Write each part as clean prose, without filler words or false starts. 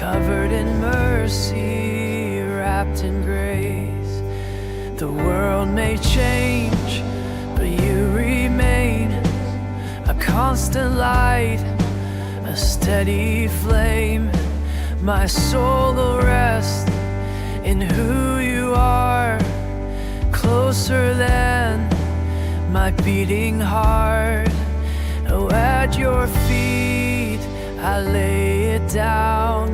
covered in mercy, wrapped in grace. The world may change, but you remain a constant light, a steady flame. My soul will rest in who you are, closer than my beating heart. Oh, at your feet I lay it down,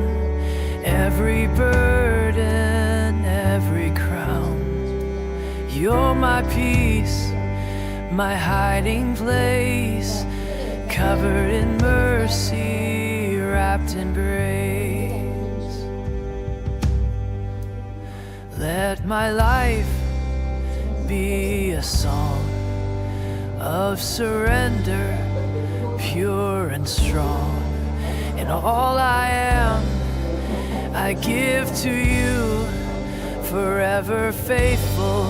every burden, every crown. You're my peace, my hiding place, covered in mercy, wrapped in grace. Let my life be a song of surrender, pure and strong. And all I am, I give to you, forever faithful,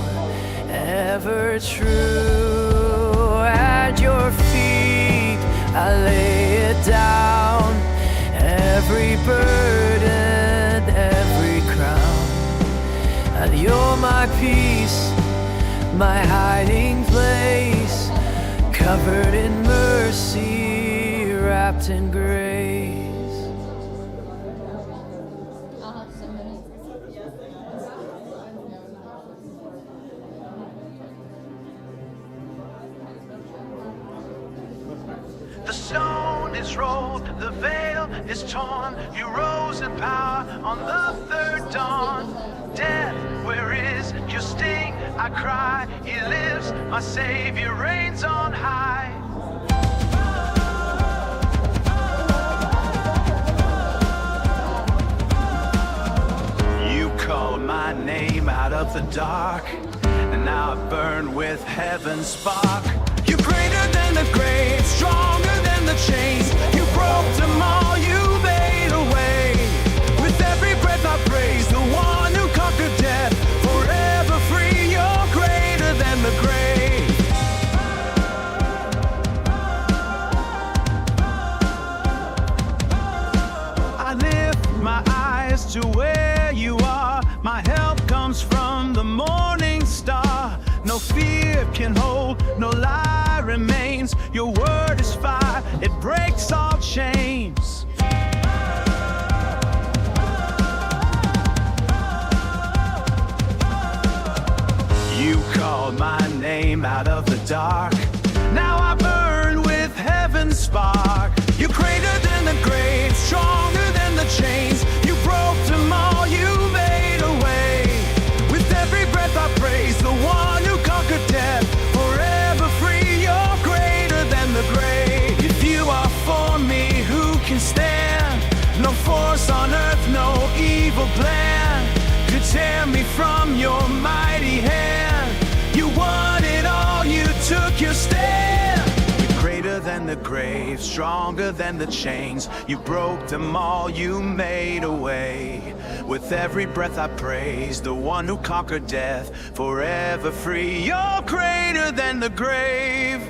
ever true. At your feet I lay it down, every burden, every crown. And you're my peace, my hiding place, covered in mercy, wrapped in grace. The stone is rolled, the veil is torn. You rose in power on the third dawn. Death, where is your sting? I cry, he lives, my Savior reigns on high. You called my name out of the dark, and now I burn with heaven's spark. You're greater than the grave, stronger than the chains. You broke them all, you made a way. With every breath I praise the one who conquered death. Forever free, you're greater than the grave. I lift my eyes to where you are. My help comes from the morning star. No fear can hold, no lie remains. Your word is fire, it breaks all chains. You called my name out of the dark. Now I burn with heaven's spark. You're greater than the grave, stronger than the chains. You broke them all, you made a way. With every breath I praise the one who conquered death. Forever free, you're greater than the grave. If you are for me, who can stand? No force on earth, no evil plan could tear me from your mighty hand. You won it all, you took your stand. You're greater than the grave, stronger than the chains. You broke them all, you made a way. With every breath I praise the one who conquered death. Forever free, you're greater than the grave.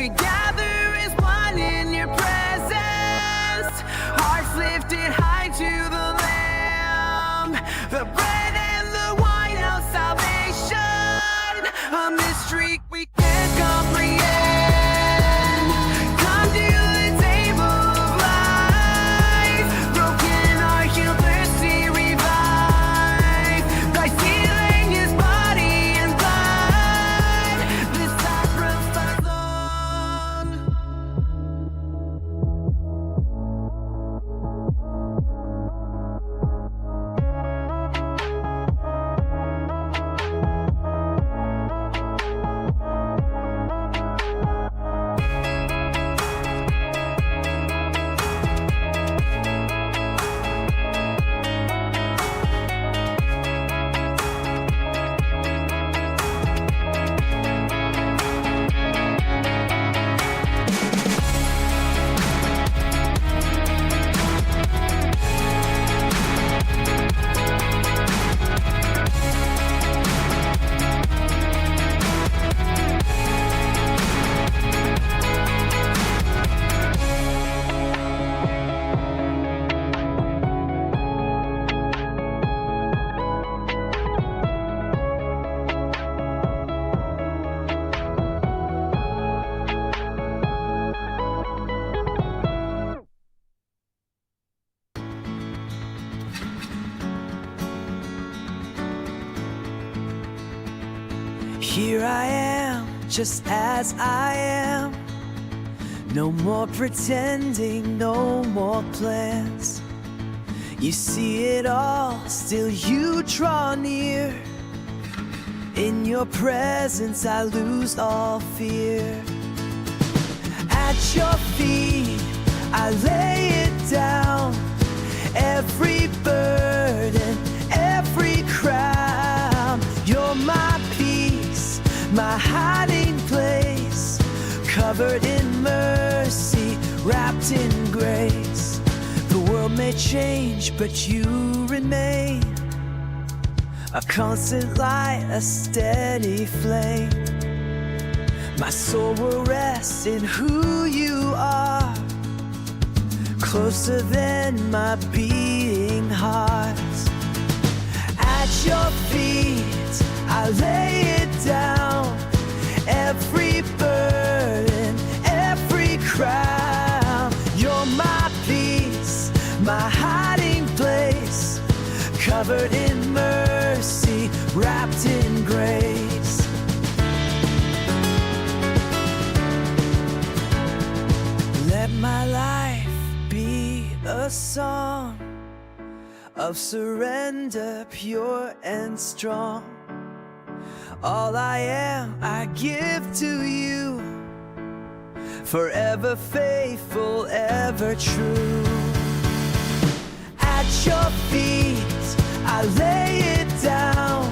we gather as one in your presence. Hearts lifted high to the Lamb. The bread and the wine of salvation, a mystery we can't comprehend. Come to the table of life. Broken heart, healed, thirsty, revived. Christ healing his body and blood. This sacrifice long. Here I am, just as I am. No more pretending, no more plans. You see it all, still you draw near. In your presence I lose all fear. At your feet I lay it down. Every burden, every crown. You're my peace, my hiding place. Covered in mercy, wrapped in grace. The world may change, but you remain. A constant light, a steady flame. My soul will rest in who you are. Closer than my beating heart. At your feet I lay it down. Every burden, every crown. You're my peace, my hiding place. Covered in mercy, wrapped in grace. Let my life be a song of surrender, pure and strong. All I am, I give to you. Forever faithful, ever true. At your feet, I lay it down.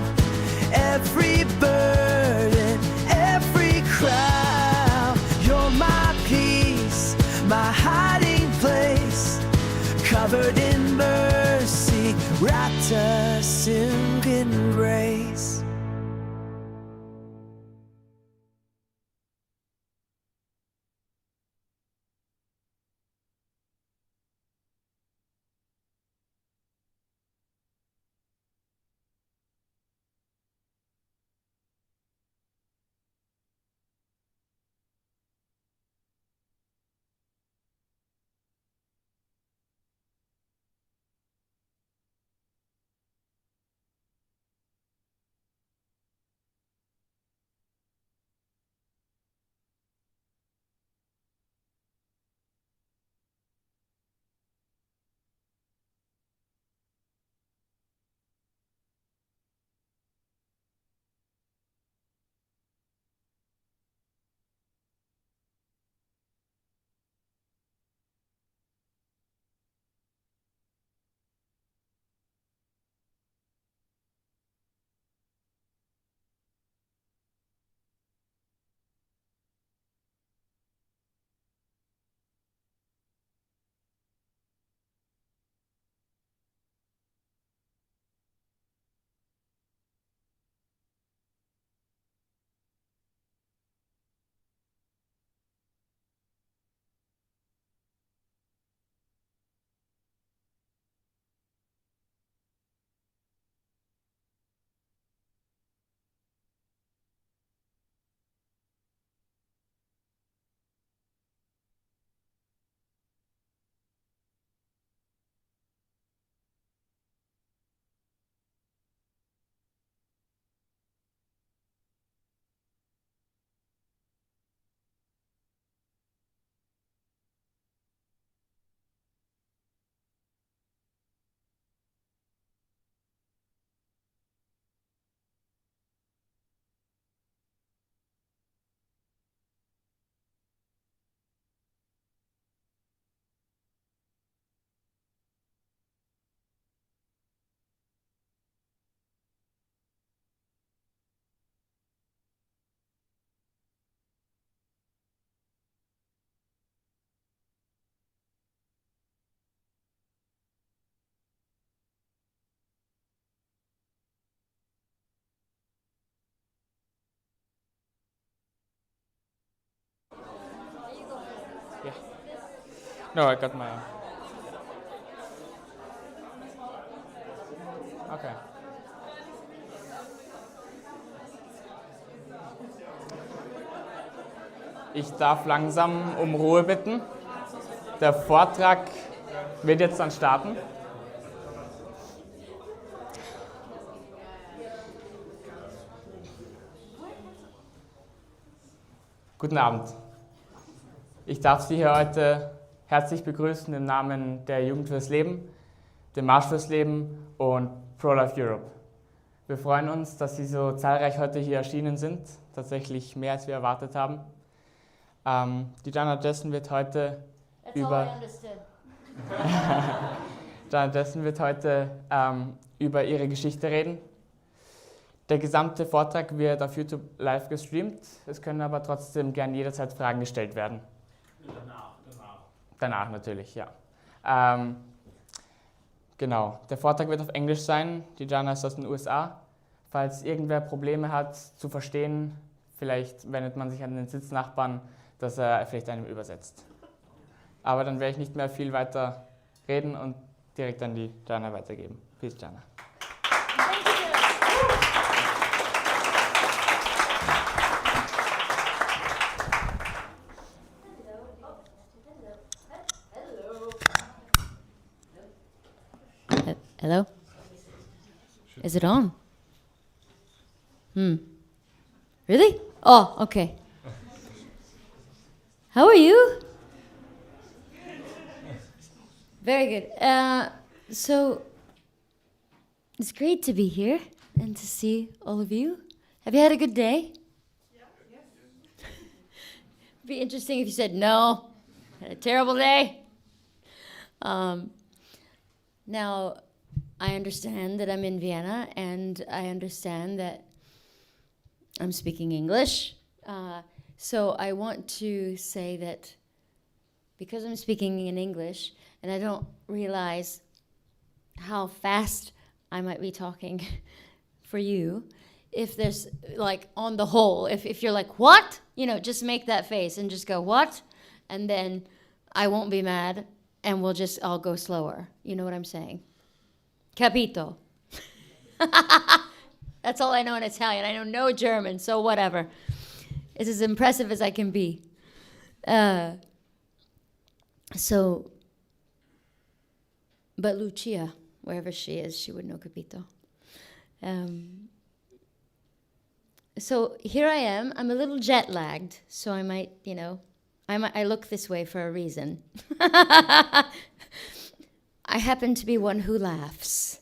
Every burden, every crown. You're my peace, my hiding place. Covered in mercy, wrapped us in grace. Yeah. No, I got my... Okay. Ich darf langsam um Ruhe bitten. Der Vortrag wird jetzt dann starten. Guten Abend. Ich darf Sie hier heute herzlich begrüßen im Namen der Jugend fürs Leben, dem Marsch fürs Leben und Pro-Life Europe. Wir freuen uns, dass Sie so zahlreich heute hier erschienen sind, tatsächlich mehr als wir erwartet haben. Die Gianna Jessen wird heute über ihre Geschichte reden. Der gesamte Vortrag wird auf YouTube live gestreamt. Es können aber trotzdem gern jederzeit Fragen gestellt werden. Danach natürlich, ja. Genau, der Vortrag wird auf Englisch sein. Die Gianna ist aus den USA. Falls irgendwer Probleme hat zu verstehen, vielleicht wendet man sich an den Sitznachbarn, dass er vielleicht einem übersetzt. Aber dann werde ich nicht mehr viel weiter reden und direkt an die Gianna weitergeben. Peace, Gianna. Hello? Is it on? Really? Oh, okay. How are you? Very good. So, it's great to be here and to see all of you. Have you had a good day? Yeah. It'd be interesting if you said no. Had a terrible day. Now, I understand that I'm in Vienna, and I understand that I'm speaking English. So I want to say that because I'm speaking in English, and I don't realize how fast I might be talking for you, if there's, like, on the whole, if you're like, what? You know, just make that face and just go, what? And then I won't be mad, and I'll go slower. You know what I'm saying? Capito. That's all I know in Italian. I know no German, so whatever. It's as impressive as I can be. But Lucia, wherever she is, she would know Capito. So here I am. I'm a little jet-lagged, so I might, I look this way for a reason. I happen to be one who laughs.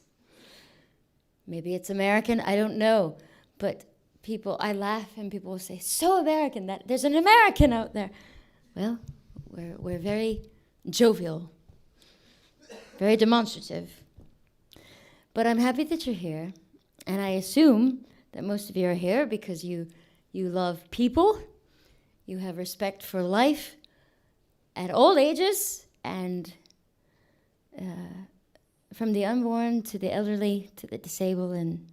Maybe it's American, I don't know. But I laugh and people will say, so American, that there's an American out there. Well, we're very jovial, very demonstrative. But I'm happy that you're here. And I assume that most of you are here because you love people, you have respect for life at all ages, and from the unborn to the elderly to the disabled and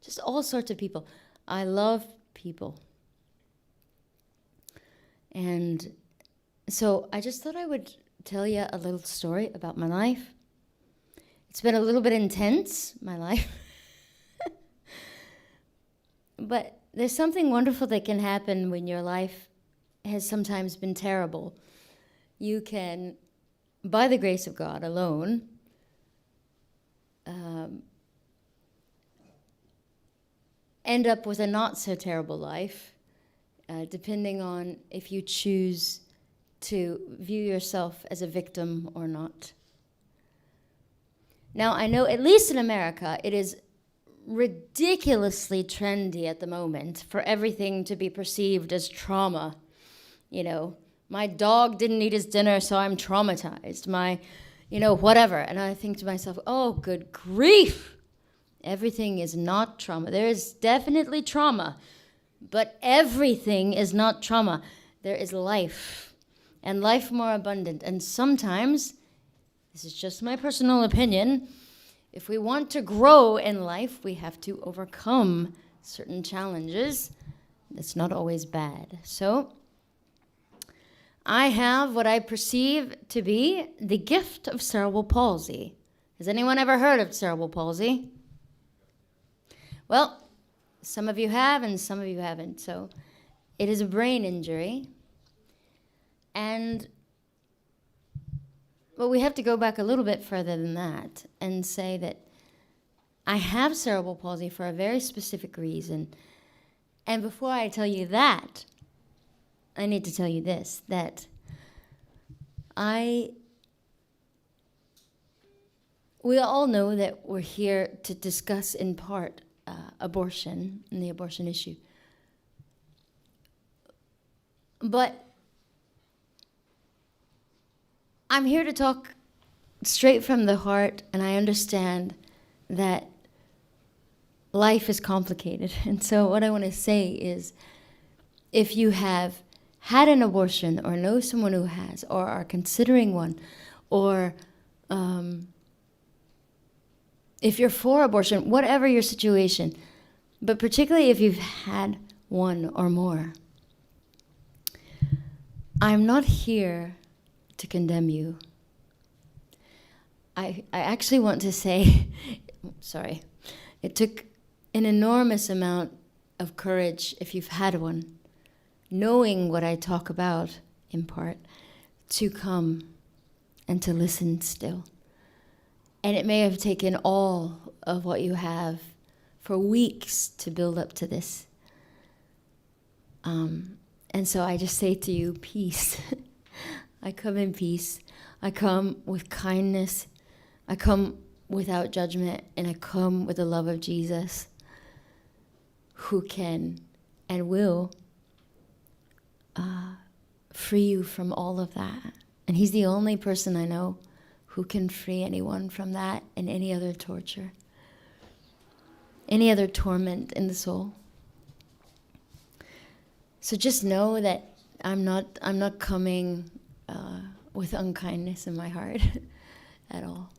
just all sorts of people. I love people. And so I just thought I would tell you a little story about my life. It's been a little bit intense, my life. But there's something wonderful that can happen when your life has sometimes been terrible. You can, by the grace of God alone, end up with a not so terrible life, depending on if you choose to view yourself as a victim or not. Now, I know, at least in America, it is ridiculously trendy at the moment for everything to be perceived as trauma. You know, my dog didn't eat his dinner, so I'm traumatized. Whatever. And I think to myself, oh, good grief. Everything is not trauma. There is definitely trauma, but everything is not trauma. There is life, and life more abundant. And sometimes, this is just my personal opinion, if we want to grow in life, we have to overcome certain challenges. That's not always bad. So, I have what I perceive to be the gift of cerebral palsy. Has anyone ever heard of cerebral palsy? Well, some of you have and some of you haven't. So it is a brain injury. But we have to go back a little bit further than that and say that I have cerebral palsy for a very specific reason. And before I tell you that, I need to tell you this, that we all know that we're here to discuss in part abortion and the abortion issue. But I'm here to talk straight from the heart, and I understand that life is complicated. And so what I want to say is, if you have had an abortion or know someone who has or are considering one, or if you're for abortion, whatever your situation, but particularly if you've had one or more, I'm not here to condemn you. I actually want to say, sorry, it took an enormous amount of courage, if you've had one, knowing what I talk about in part, to come and to listen still. And it may have taken all of what you have for weeks to build up to this. And so I just say to you, peace. I come in peace. I come with kindness. I come without judgment, and I come with the love of Jesus, who can and will free you from all of that. And he's the only person I know who can free anyone from that and any other torture, any other torment in the soul. So just know that I'm not coming with unkindness in my heart at all.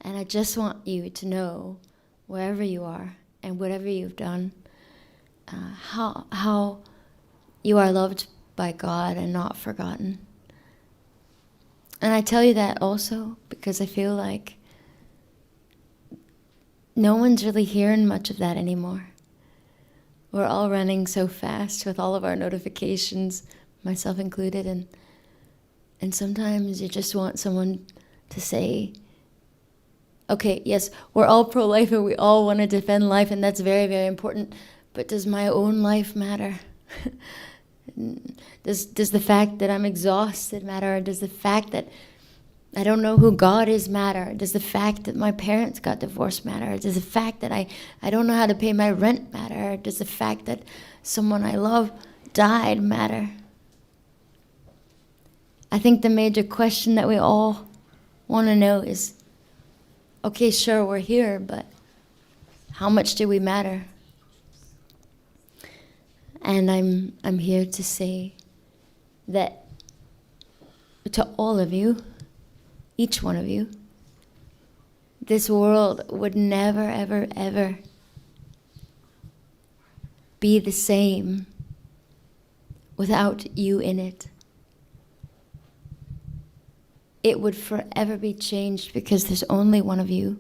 And I just want you to know, wherever you are and whatever you've done, how you are loved by God and not forgotten. And I tell you that also because I feel like no one's really hearing much of that anymore. We're all running so fast with all of our notifications, myself included, and sometimes you just want someone to say, okay, yes, we're all pro-life and we all want to defend life, and that's very, very important, but does my own life matter? Does the fact that I'm exhausted matter? Or does the fact that I don't know who God is matter? Does the fact that my parents got divorced matter? Does the fact that I don't know how to pay my rent matter? Does the fact that someone I love died matter? I think the major question that we all want to know is, okay, sure, we're here, but how much do we matter? And I'm here to say that to all of you, each one of you, this world would never, ever, ever be the same without you in it. It would forever be changed because there's only one of you.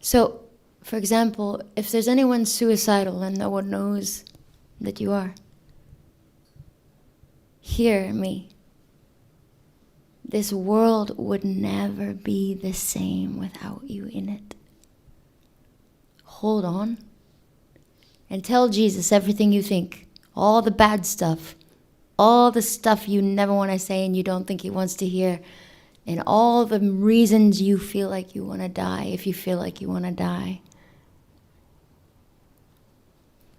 So, for example, if there's anyone suicidal and no one knows that you are, hear me. This world would never be the same without you in it. Hold on and tell Jesus everything you think, all the bad stuff, all the stuff you never want to say and you don't think he wants to hear, and all the reasons you feel like you want to die, if you feel like you want to die.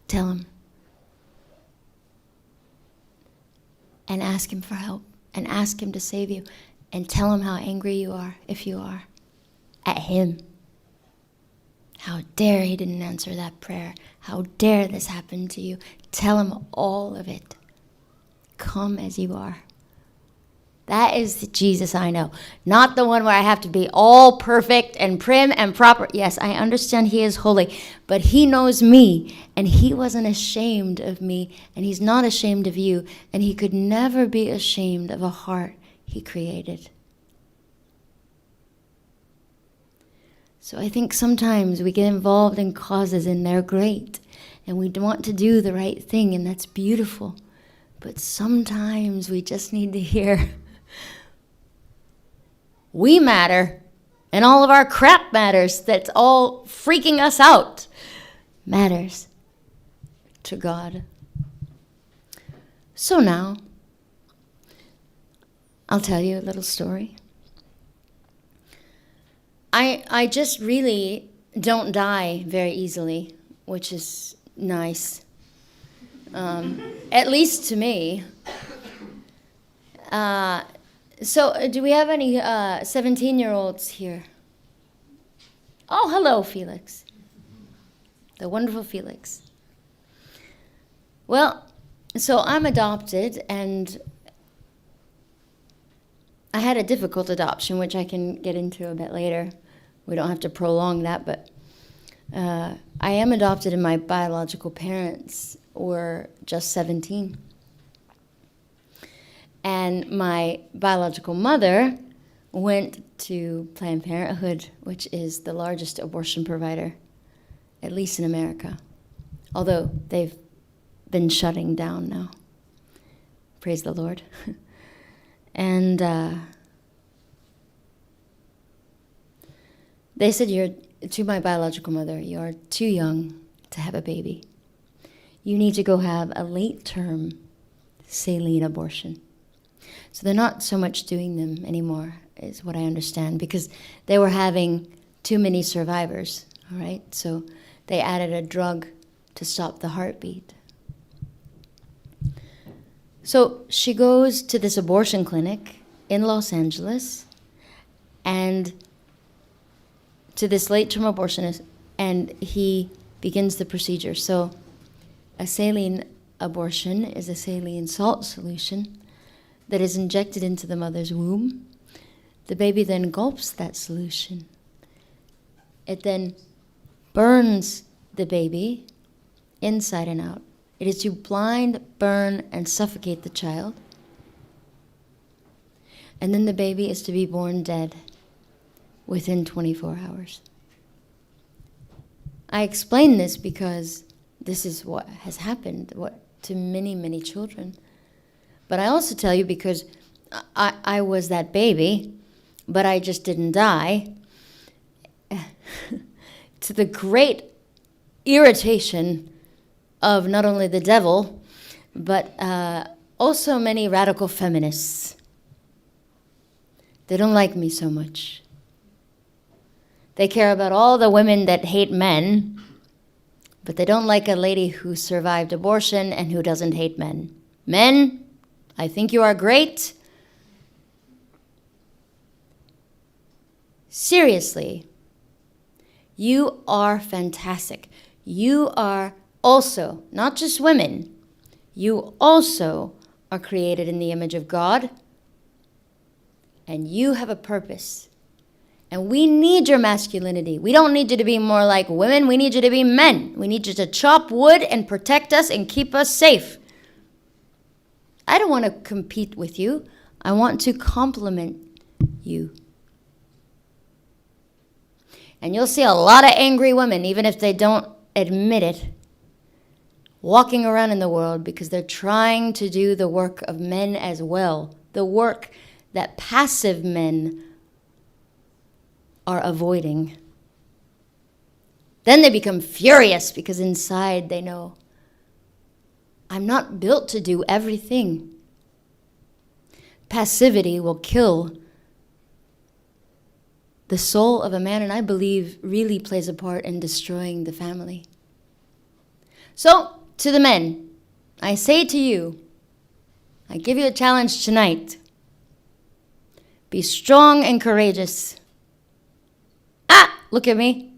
Tell him. And ask him for help. And ask him to save you. And tell him how angry you are, if you are, at him. How dare he didn't answer that prayer. How dare this happen to you. Tell him all of it. Come as you are. That is the Jesus I know. Not the one where I have to be all perfect and prim and proper. Yes, I understand he is holy, but he knows me, and he wasn't ashamed of me, and he's not ashamed of you, and he could never be ashamed of a heart he created. So I think sometimes we get involved in causes, and they're great, and we want to do the right thing, and that's beautiful. But sometimes we just need to hear, we matter, and all of our crap matters that's all freaking us out matters to God. So now, I'll tell you a little story. I just really don't die very easily, which is nice, at least to me. So do we have any 17-year-olds here? Oh, hello, Felix. The wonderful Felix. Well, so I'm adopted, and I had a difficult adoption, which I can get into a bit later. We don't have to prolong that, but I am adopted, and my biological parents were just 17. And my biological mother went to Planned Parenthood, which is the largest abortion provider, at least in America. Although they've been shutting down now. Praise the Lord. And they said, to my biological mother, you're too young to have a baby. You need to go have a late-term saline abortion. So they're not so much doing them anymore, is what I understand, because they were having too many survivors, all right? So they added a drug to stop the heartbeat. So she goes to this abortion clinic in Los Angeles and to this late-term abortionist, and he begins the procedure. So a saline abortion is a saline salt solution that is injected into the mother's womb. The baby then gulps that solution. It then burns the baby inside and out. It is to blind, burn, and suffocate the child. And then the baby is to be born dead within 24 hours. I explain this because this is what has happened to many, many children. But I also tell you because I was that baby, but I just didn't die. To the great irritation of not only the devil, but also many radical feminists. They don't like me so much. They care about all the women that hate men, but they don't like a lady who survived abortion and who doesn't hate men. Men, I think you are great. Seriously, you are fantastic. You are also, not just women, you also are created in the image of God, and you have a purpose. And we need your masculinity. We don't need you to be more like women. We need you to be men. We need you to chop wood and protect us and keep us safe. I don't want to compete with you. I want to complement you. And you'll see a lot of angry women, even if they don't admit it, walking around in the world because they're trying to do the work of men as well, the work that passive men are avoiding. Then they become furious because inside they know, I'm not built to do everything. Passivity will kill the soul of a man, and I believe really plays a part in destroying the family. So, to the men, I say to you, I give you a challenge tonight. Be strong and courageous. Look at me.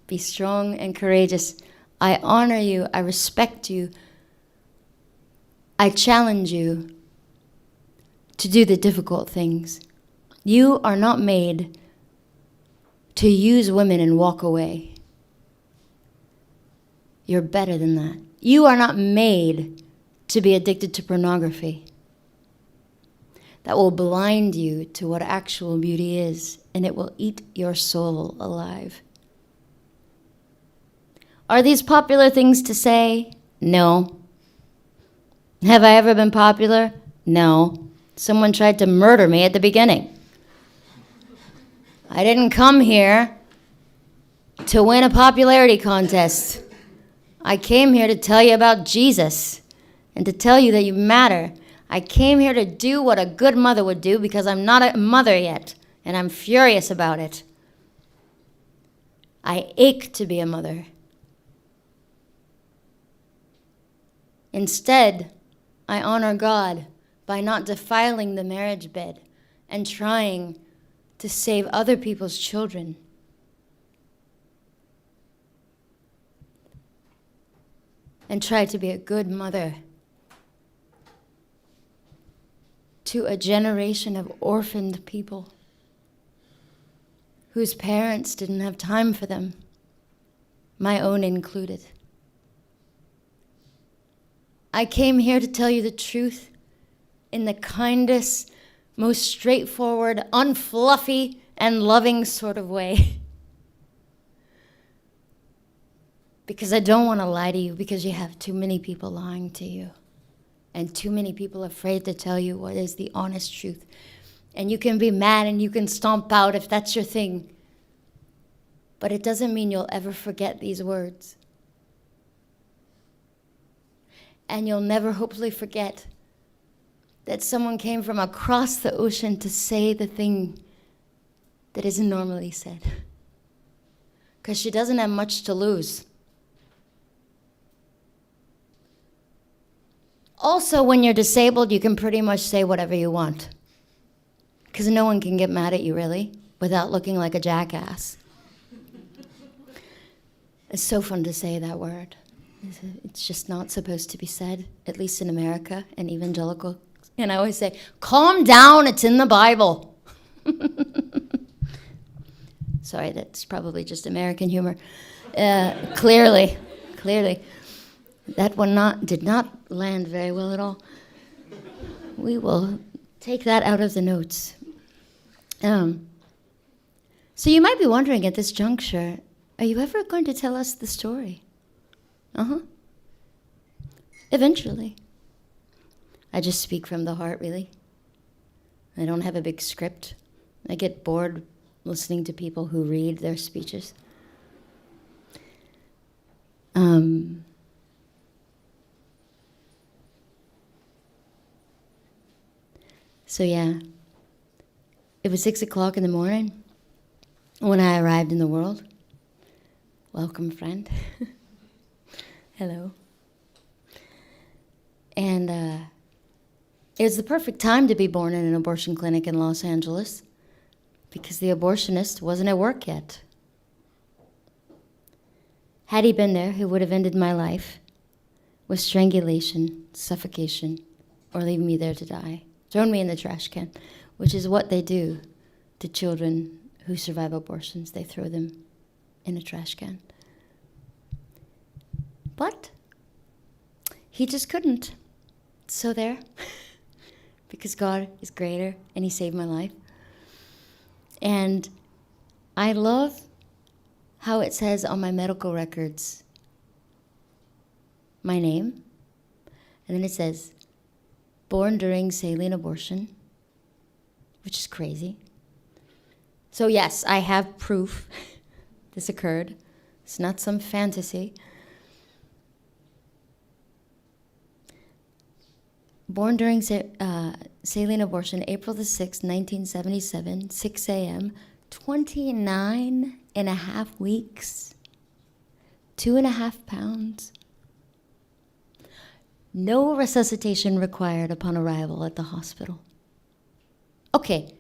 Be strong and courageous. I honor you. I respect you. I challenge you to do the difficult things. You are not made to use women and walk away. You're better than that. You are not made to be addicted to pornography. That will blind you to what actual beauty is, and it will eat your soul alive. Are these popular things to say? No. Have I ever been popular? No. Someone tried to murder me at the beginning. I didn't come here to win a popularity contest. I came here to tell you about Jesus and to tell you that you matter. I came here to do what a good mother would do because I'm not a mother yet, and I'm furious about it. I ache to be a mother. Instead, I honor God by not defiling the marriage bed and trying to save other people's children. And try to be a good mother to a generation of orphaned people whose parents didn't have time for them, my own included. I came here to tell you the truth in the kindest, most straightforward, unfluffy, and loving sort of way. Because I don't want to lie to you, because you have too many people lying to you. And too many people afraid to tell you what is the honest truth. And you can be mad and you can stomp out if that's your thing. But it doesn't mean you'll ever forget these words. And you'll never hopefully forget that someone came from across the ocean to say the thing that isn't normally said. Because she doesn't have much to lose. Also, when you're disabled, you can pretty much say whatever you want. Because no one can get mad at you, really, without looking like a jackass. It's so fun to say that word. It's just not supposed to be said, at least in America and evangelical. And I always say, calm down, it's in the Bible. Sorry, that's probably just American humor. Clearly. That one did not land very well at all. We will take that out of the notes. So you might be wondering at this juncture, are you ever going to tell us the story? Eventually. I just speak from the heart, really. I don't have a big script. I get bored listening to people who read their speeches. So yeah, it was 6 o'clock in the morning when I arrived in the world. Welcome, friend. Hello. And it was the perfect time to be born in an abortion clinic in Los Angeles because the abortionist wasn't at work yet. Had he been there, he would have ended my life with strangulation, suffocation, or leaving me there to die. Thrown me in the trash can, which is what they do to children who survive abortions. They throw them in a trash can. But he just couldn't. So there, because God is greater and he saved my life. And I love how it says on my medical records, my name, and then it says, born during saline abortion, which is crazy. So yes, I have proof this occurred. It's not some fantasy. Born during saline abortion, April the 6th, 1977, 6 a.m., 29 and a half weeks, 2.5 pounds. No resuscitation required upon arrival at the hospital. Okay,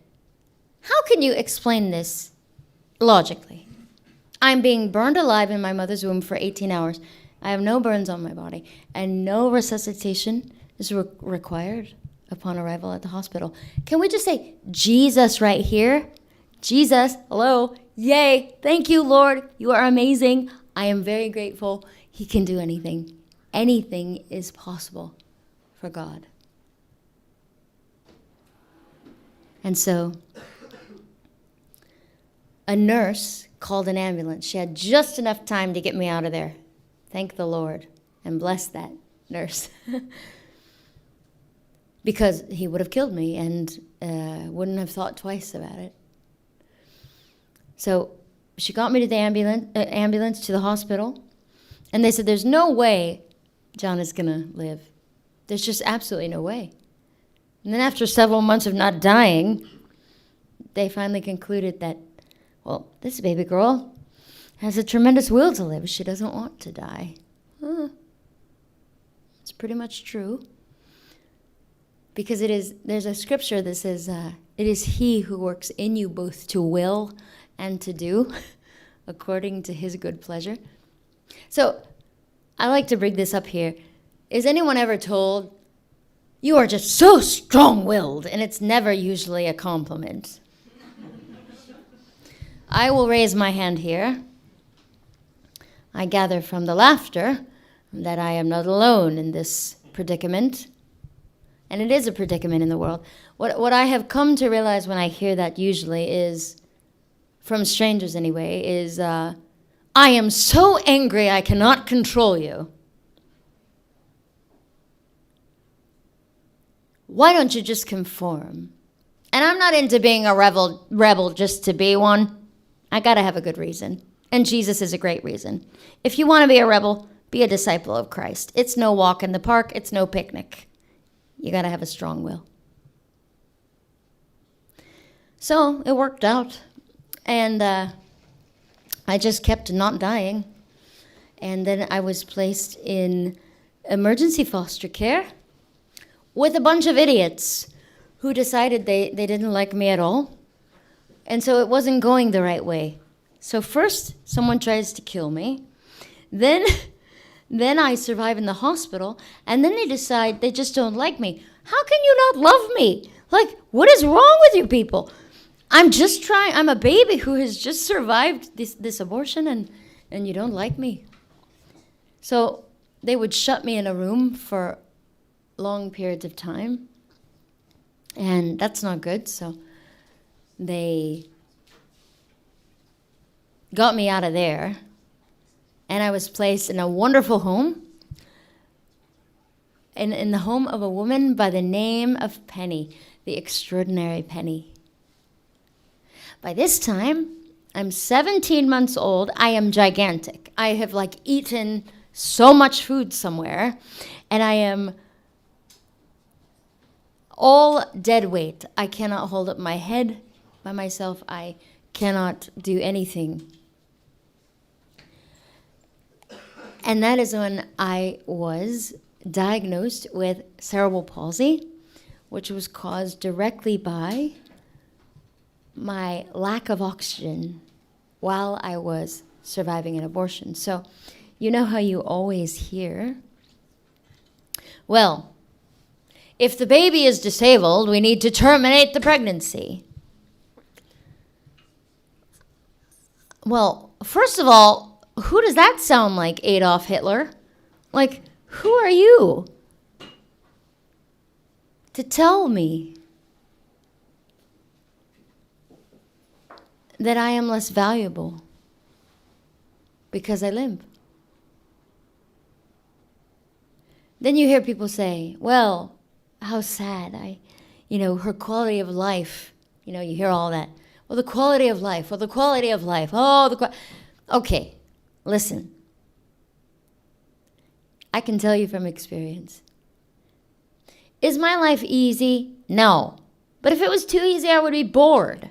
how can you explain this logically? I'm being burned alive in my mother's womb for 18 hours. I have no burns on my body, and no resuscitation is required upon arrival at the hospital. Can we just say Jesus right here? Jesus, hello, yay, thank you, Lord. You are amazing. I am very grateful. He can do anything. Anything is possible for God. And so a nurse called an ambulance. She had just enough time to get me out of there. Thank the Lord and bless that nurse. Because he would have killed me and wouldn't have thought twice about it. So she got me to the ambulance to the hospital. And they said, there's no way Gianna's going to live. There's just absolutely no way. And then after several months of not dying, they finally concluded that, well, this baby girl has a tremendous will to live. She doesn't want to die. It's pretty much true. Because there's a scripture that says, it is he who works in you both to will and to do, according to his good pleasure. So I like to bring this up here. Is anyone ever told, you are just so strong-willed? And it's never usually a compliment. I will raise my hand here. I gather from the laughter that I am not alone in this predicament. And it is a predicament in the world. What I have come to realize when I hear that usually is, from strangers anyway, is, I am so angry I cannot control you. Why don't you just conform? And I'm not into being a rebel just to be one. I gotta have a good reason. And Jesus is a great reason. If you want to be a rebel, be a disciple of Christ. It's no walk in the park. It's no picnic. You got to have a strong will. So it worked out. And I just kept not dying. And then I was placed in emergency foster care with a bunch of idiots who decided they didn't like me at all. And so it wasn't going the right way. So first, someone tries to kill me. Then I survive in the hospital, and then they decide they just don't like me. How can you not love me? Like, what is wrong with you people? I'm a baby who has just survived this abortion, and you don't like me. So they would shut me in a room for long periods of time, and that's not good, so they got me out of there. And I was placed in a wonderful home, in the home of a woman by the name of Penny, the extraordinary Penny. By this time, I'm 17 months old. I am gigantic. I have eaten so much food somewhere, and I am all dead weight. I cannot hold up my head by myself. I cannot do anything. And that is when I was diagnosed with cerebral palsy, which was caused directly by my lack of oxygen while I was surviving an abortion. So you know how you always hear, well, if the baby is disabled, we need to terminate the pregnancy. Well, first of all, who does that sound like, Adolf Hitler? Who are you to tell me that I am less valuable because I limp? Then you hear people say, well, how sad. Her quality of life, you hear all that. Well, the quality of life. Okay. Listen, I can tell you from experience. Is my life easy? No. But if it was too easy, I would be bored.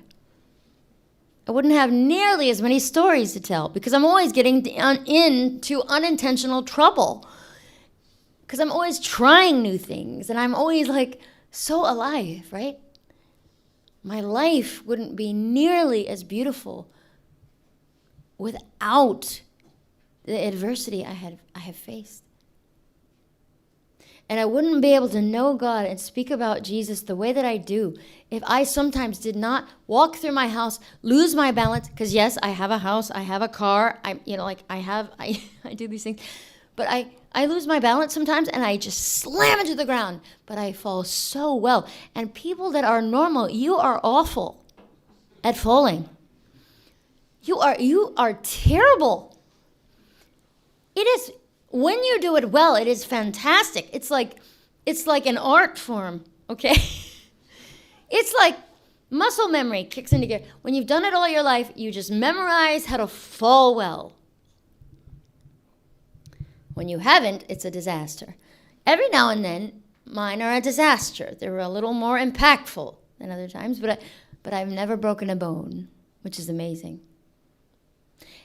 I wouldn't have nearly as many stories to tell because I'm always getting into unintentional trouble. Because I'm always trying new things and I'm always so alive, right? My life wouldn't be nearly as beautiful without the adversity I have faced. And I wouldn't be able to know God and speak about Jesus the way that I do if I sometimes did not walk through my house, lose my balance, because yes, I have a house, I have a car, I do these things, but I lose my balance sometimes and I just slam into the ground, but I fall so well. And people that are normal, you are awful at falling. You are terrible. It is, when you do it well, it is fantastic. It's like an art form, okay? It's like muscle memory kicks into gear. When you've done it all your life, you just memorize how to fall well. When you haven't, it's a disaster. Every now and then, mine are a disaster. They're a little more impactful than other times, but I've never broken a bone, which is amazing.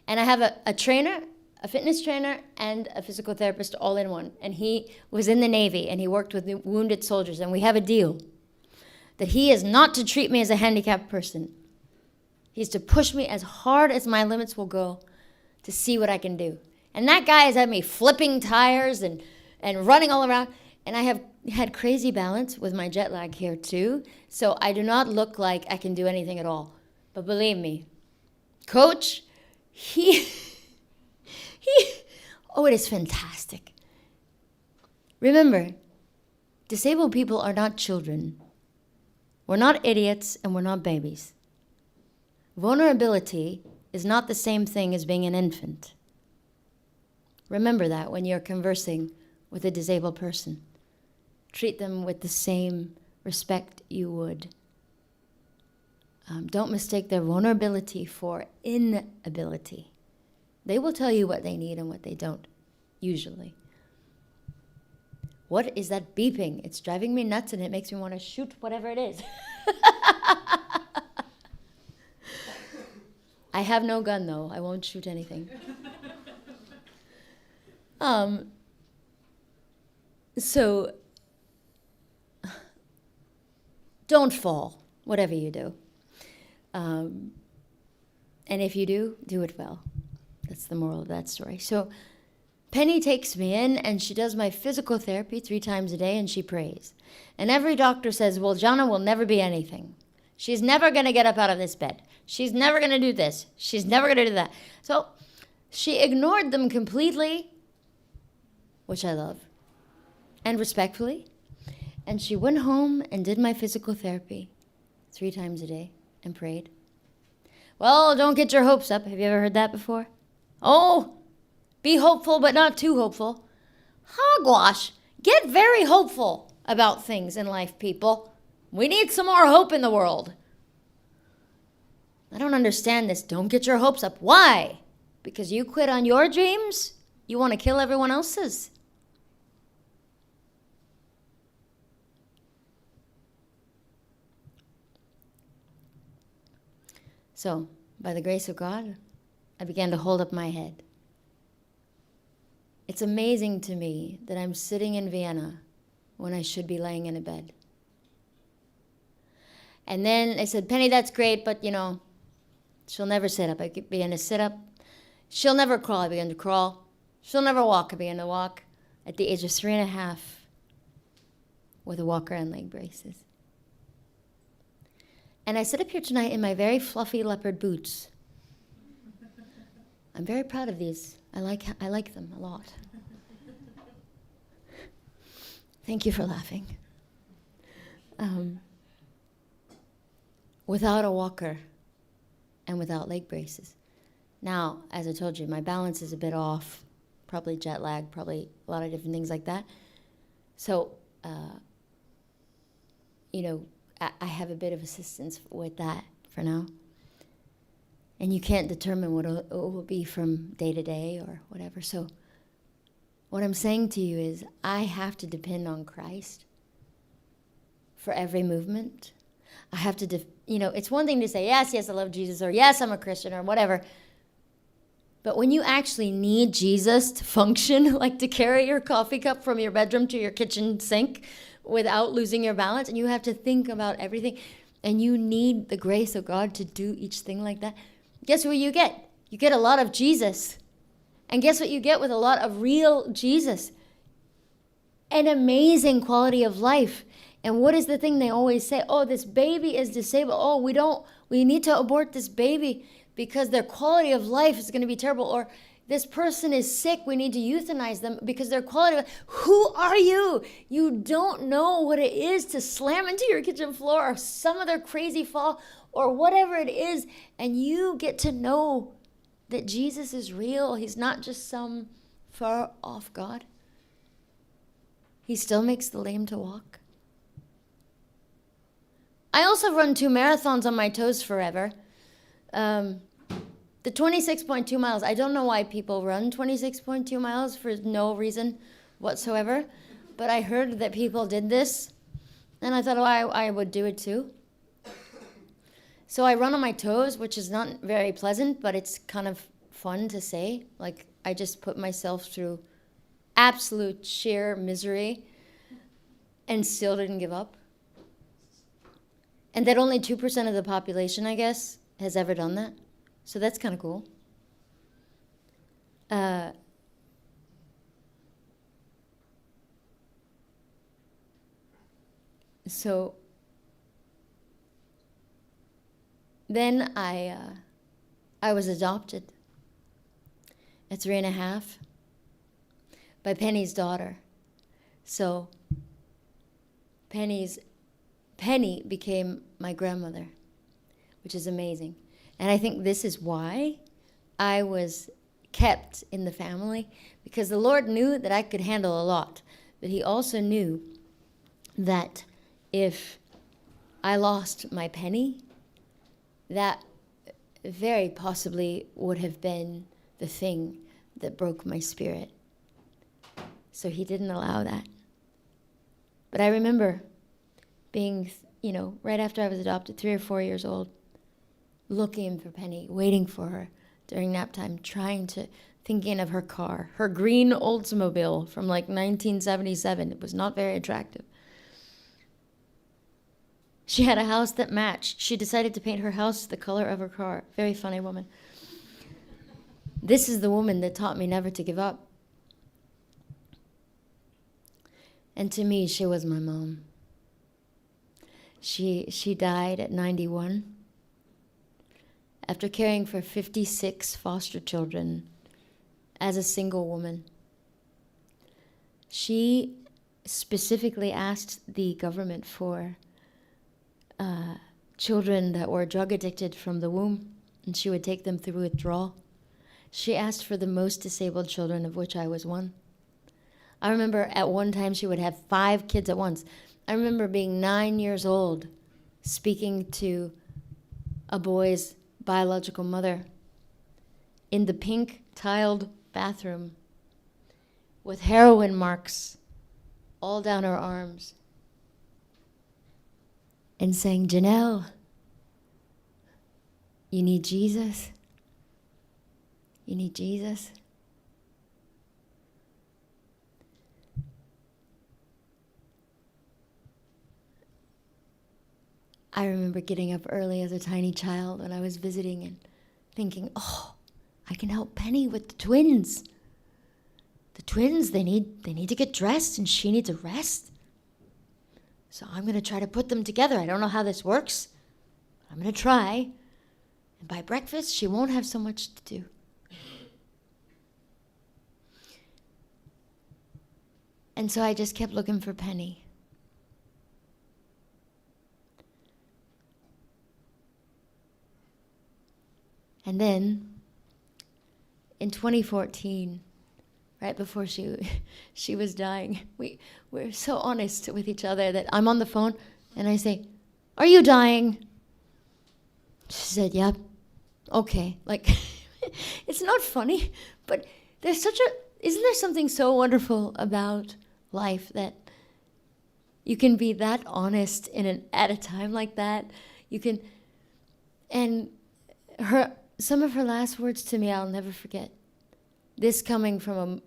And I have a trainer, a fitness trainer, and a physical therapist all in one. And he was in the Navy, and he worked with wounded soldiers. And we have a deal that he is not to treat me as a handicapped person. He's to push me as hard as my limits will go to see what I can do. And that guy has had me flipping tires and running all around. And I have had crazy balance with my jet lag here too. So I do not look like I can do anything at all. But believe me, Coach, it is fantastic. Remember, disabled people are not children. We're not idiots and we're not babies. Vulnerability is not the same thing as being an infant. Remember that when you're conversing with a disabled person. Treat them with the same respect you would. Don't mistake their vulnerability for inability. They will tell you what they need and what they don't, usually. What is that beeping? It's driving me nuts and it makes me want to shoot whatever it is. I have no gun though. I won't shoot anything. So don't fall, whatever you do. And if you do it well. That's the moral of that story. So Penny takes me in and she does my physical therapy 3 times a day and she prays. And every doctor says, well, Gianna will never be anything. She's never going to get up out of this bed. She's never going to do this. She's never going to do that. So she ignored them completely, which I love, and respectfully. And she went home and did my physical therapy 3 times a day and prayed. Well, don't get your hopes up. Have you ever heard that before? Oh, be hopeful, but not too hopeful. Hogwash. Get very hopeful about things in life, people. We need some more hope in the world. I don't understand this. Don't get your hopes up. Why? Because you quit on your dreams? You want to kill everyone else's? So, by the grace of God, I began to hold up my head. It's amazing to me that I'm sitting in Vienna when I should be laying in a bed. And then I said, Penny, that's great, but she'll never sit up. I began to sit up. She'll never crawl. I began to crawl. She'll never walk. I began to walk at the age of 3.5 with a walker and leg braces. And I sit up here tonight in my very fluffy leopard boots. I'm very proud of these. I like them a lot. Thank you for laughing. Without a walker and without leg braces. Now, as I told you, my balance is a bit off. Probably jet lag, probably a lot of different things like that. So, I have a bit of assistance with that for now. And you can't determine what it will be from day to day or whatever. So what I'm saying to you is I have to depend on Christ for every movement. I have to, it's one thing to say, yes, I love Jesus, or yes, I'm a Christian, or whatever. But when you actually need Jesus to function, like to carry your coffee cup from your bedroom to your kitchen sink without losing your balance, and you have to think about everything, and you need the grace of God to do each thing like that, guess what you get? You get a lot of Jesus. And guess what you get with a lot of real Jesus? an amazing quality of life. And what is the thing they always say? Oh, this baby is disabled. Oh, we need to abort this baby because their quality of life is going to be terrible. Or this person is sick. We need to euthanize them because their quality of life. Who are you? You don't know what it is to slam into your kitchen floor or some other crazy fall or whatever it is. And you get to know that Jesus is real. He's not just some far off God. He still makes the lame to walk. I also run 2 marathons on my toes forever. The 26.2 miles, I don't know why people run 26.2 miles for no reason whatsoever, but I heard that people did this, and I thought, oh, I would do it too. So I run on my toes, which is not very pleasant, but it's kind of fun to say. Like, I just put myself through absolute sheer misery and still didn't give up. And that only 2% of the population, I guess, has ever done that. So that's kind of cool. So then I was adopted at 3.5 by Penny's daughter. So Penny became my grandmother, which is amazing. And I think this is why I was kept in the family, because the Lord knew that I could handle a lot, but he also knew that if I lost my Penny, that very possibly would have been the thing that broke my spirit. So he didn't allow that. But I remember being, right after I was adopted, 3 or 4 years old, looking for Penny, waiting for her during nap time, thinking of her car, her green Oldsmobile from like 1977. It was not very attractive. She had a house that matched. She decided to paint her house the color of her car. Very funny woman. This is the woman that taught me never to give up. And to me, she was my mom. She died at 91 after caring for 56 foster children as a single woman. She specifically asked the government for children that were drug addicted from the womb, and she would take them through withdrawal. She asked for the most disabled children, of which I was one. I remember at one time she would have 5 kids at once. I remember being 9 years old, speaking to a boy's biological mother in the pink tiled bathroom with heroin marks all down her arms, and saying, Janelle, you need Jesus? You need Jesus? I remember getting up early as a tiny child when I was visiting and thinking, oh, I can help Penny with the twins. The twins, they need to get dressed and she needs a rest. So I'm going to try to put them together. I don't know how this works. I'm going to try. And by breakfast, she won't have so much to do. And so I just kept looking for Penny. And then, in 2014, right before she was dying, we're so honest with each other that I'm on the phone and I say, are you dying? She said, yep. Okay. Like, it's not funny, but isn't there something so wonderful about life that you can be that honest at a time like that? You can, and some of her last words to me, I'll never forget. This coming from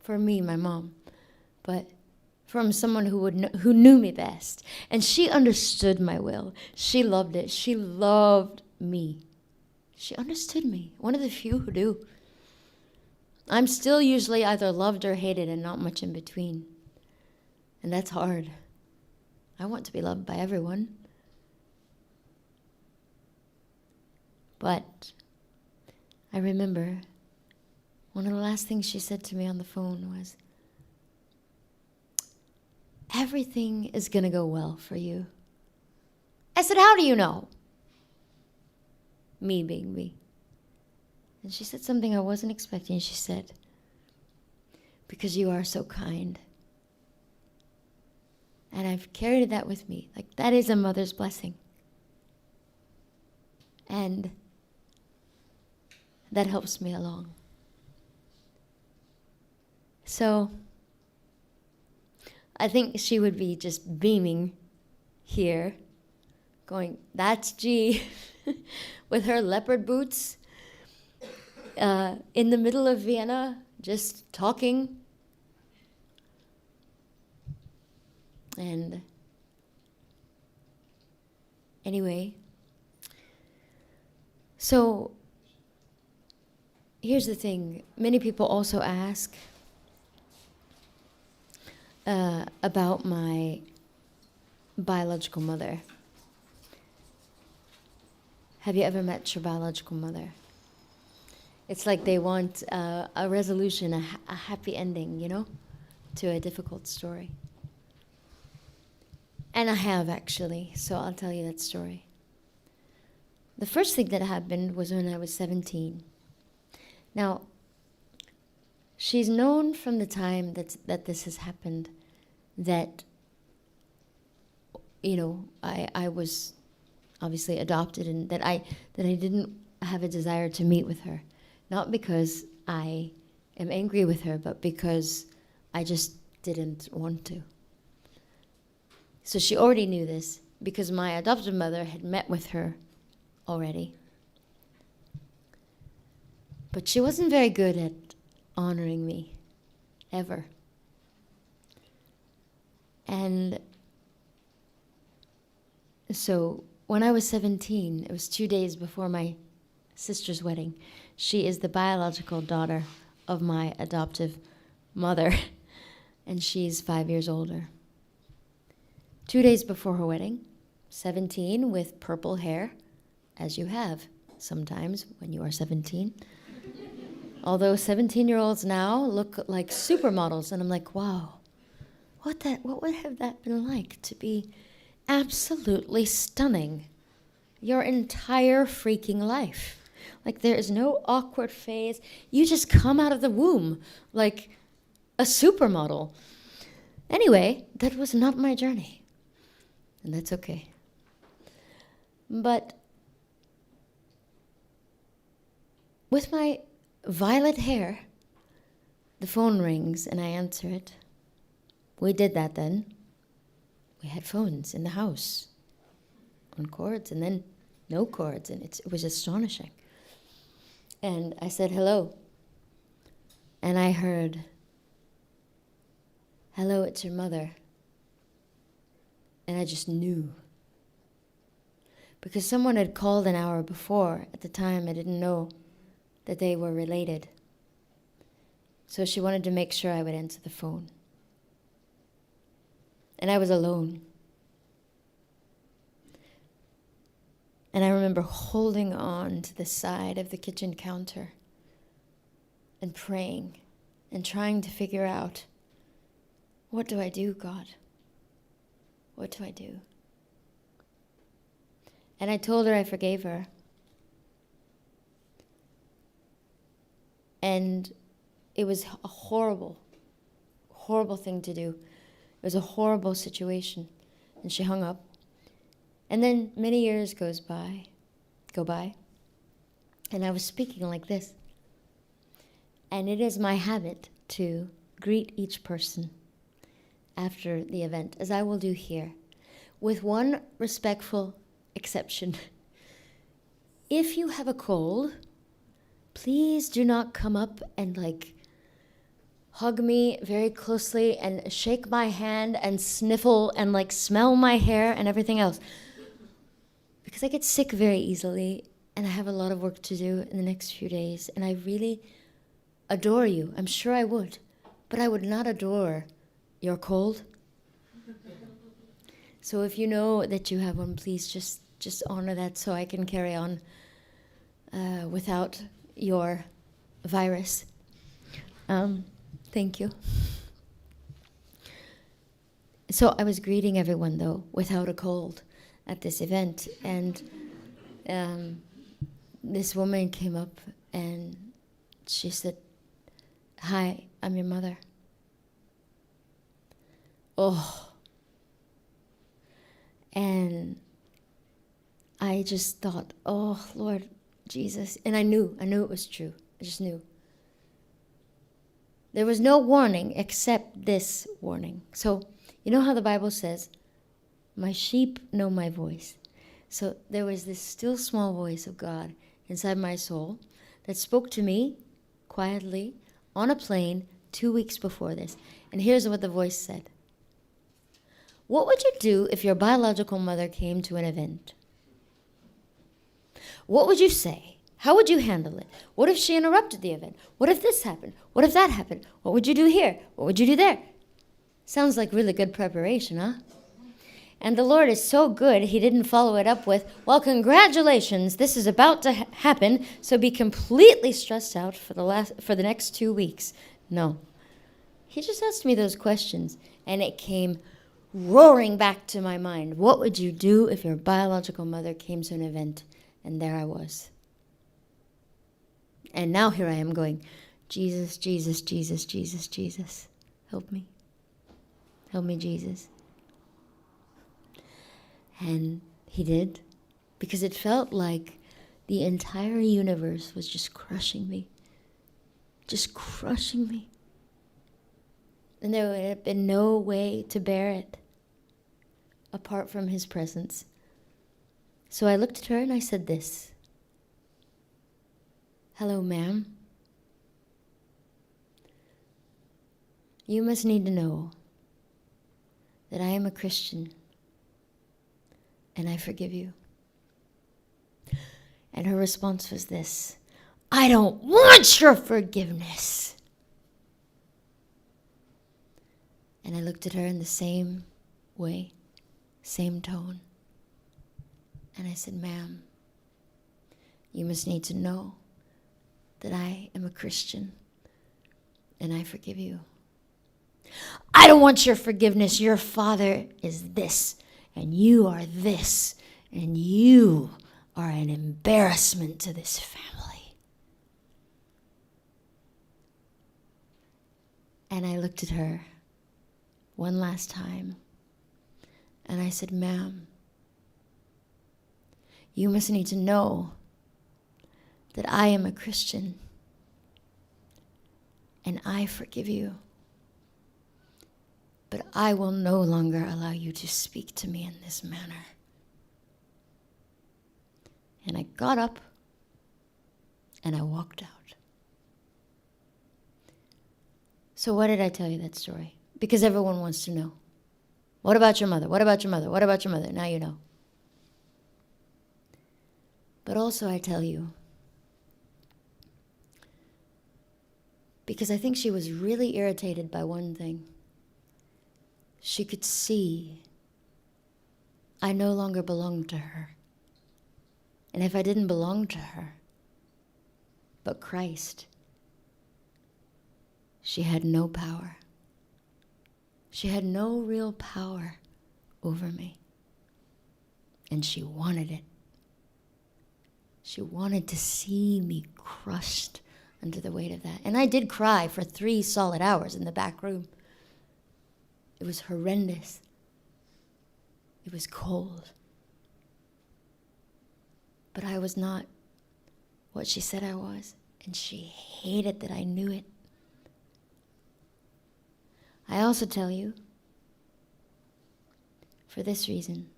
me, my mom, but from someone who knew me best. And she understood my will. She loved it. She loved me. She understood me. One of the few who do. I'm still usually either loved or hated and not much in between. And that's hard. I want to be loved by everyone. But I remember one of the last things she said to me on the phone was, everything is going to go well for you. I said, how do you know? Me being me. And she said something I wasn't expecting. She said, because you are so kind. And I've carried that with me. Like, that is a mother's blessing. And that helps me along. So I think she would be just beaming here, going, that's G, with her leopard boots, in the middle of Vienna, just talking. And anyway, so here's the thing. Many people also ask about my biological mother. Have you ever met your biological mother? It's like they want a resolution, a happy ending, you know, to a difficult story. And I have, actually, so I'll tell you that story. The first thing that happened was when I was 17. Now, she's known from the time that this has happened that, you know, I was obviously adopted, and that I didn't have a desire to meet with her. Not because I am angry with her, but because I just didn't want to. So she already knew this, because my adopted mother had met with her already. But she wasn't very good at honoring me, ever. And so when I was 17, it was 2 days before my sister's wedding. She is the biological daughter of my adoptive mother, and she's 5 years older. 2 days before her wedding, 17, with purple hair, as you have sometimes when you are 17. Although 17-year-olds now look like supermodels, and I'm like, wow, what would have that been like to be absolutely stunning your entire freaking life? Like, there is no awkward phase. You just come out of the womb like a supermodel. Anyway, that was not my journey. And that's okay. But with my violet hair, the phone rings and I answer it. We did that then. We had phones in the house on cords, and then no cords, and it was astonishing. And I said, hello. And I heard, hello, it's your mother. And I just knew. Because someone had called an hour before. At the time, I didn't know that they were related. So she wanted to make sure I would answer the phone. And I was alone. And I remember holding on to the side of the kitchen counter and praying and trying to figure out, what do I do, God? What do I do? And I told her I forgave her. And it was a horrible, horrible thing to do. It was a horrible situation. And she hung up. And then many years go by. And I was speaking like this. And it is my habit to greet each person after the event, as I will do here, with one respectful exception. If you have a cold, please do not come up and hug me very closely and shake my hand and sniffle and smell my hair and everything else. Because I get sick very easily and I have a lot of work to do in the next few days, and I really adore you. I'm sure I would. But I would not adore your cold. So if you know that you have one, please just honor that so I can carry on without your virus. Thank you. So I was greeting everyone, though, without a cold at this event. And this woman came up and she said, "Hi, I'm your mother." Oh. And I just thought, oh, Lord Jesus. And I knew it was true. I just knew. There was no warning except this warning. So, you know how the Bible says, "My sheep know my voice." So there was this still small voice of God inside my soul that spoke to me quietly on a plane 2 weeks before this. And here's what the voice said. What would you do if your biological mother came to an event? What would you say? How would you handle it? What if she interrupted the event? What if this happened? What if that happened? What would you do here? What would you do there? Sounds like really good preparation, huh? And the Lord is so good, he didn't follow it up with, well, congratulations, this is about to happen, so be completely stressed out for the next 2 weeks. No. He just asked me those questions, and it came roaring back to my mind. What would you do if your biological mother came to an event? And there I was. And now here I am going, Jesus, Jesus, Jesus, Jesus, Jesus. Help me. Help me, Jesus. And he did, because it felt like the entire universe was just crushing me. Just crushing me. And there would have been no way to bear it apart from his presence. So I looked at her and I said this. "Hello, ma'am. You must need to know that I am a Christian and I forgive you." And her response was this: "I don't want your forgiveness." And I looked at her in the same way, same tone. And I said, "Ma'am, you must need to know that I am a Christian and I forgive you." "I don't want your forgiveness. Your father is this, and you are this, and you are an embarrassment to this family." And I looked at her one last time, and I said, "Ma'am, you must need to know that I am a Christian, and I forgive you. But I will no longer allow you to speak to me in this manner." And I got up, and I walked out. So why did I tell you that story? Because everyone wants to know. What about your mother? What about your mother? What about your mother? Now you know. But also I tell you because I think she was really irritated by one thing. She could see I no longer belonged to her. And if I didn't belong to her, but Christ, she had no power. She had no real power over me. And she wanted it. She wanted to see me crushed under the weight of that. And I did cry for 3 solid hours in the back room. It was horrendous. It was cold. But I was not what she said I was, and she hated that I knew it. I also tell you, for this reason,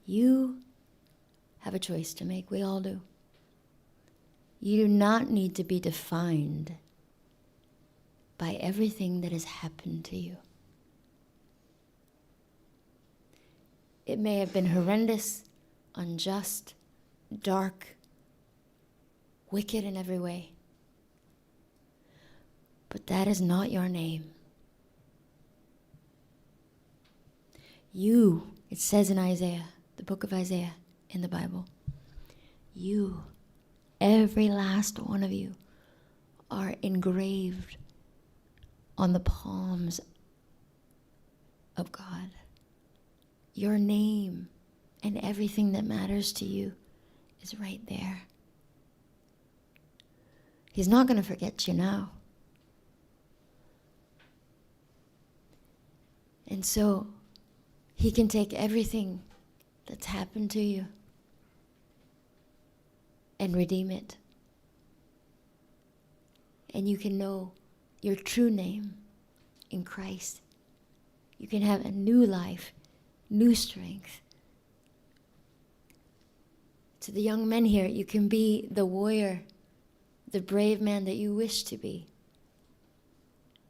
you have a choice to make. We all do. You do not need to be defined by everything that has happened to you. It may have been horrendous, unjust, dark, wicked in every way. But that is not your name. You, it says in Isaiah, the book of Isaiah in the Bible, you, every last one of you, are engraved on the palms of God. Your name and everything that matters to you is right there. He's not going to forget you now. And so he can take everything that's happened to you and redeem it. And you can know your true name in Christ. You can have a new life, new strength. To the young men here, you can be the warrior, the brave man that you wish to be,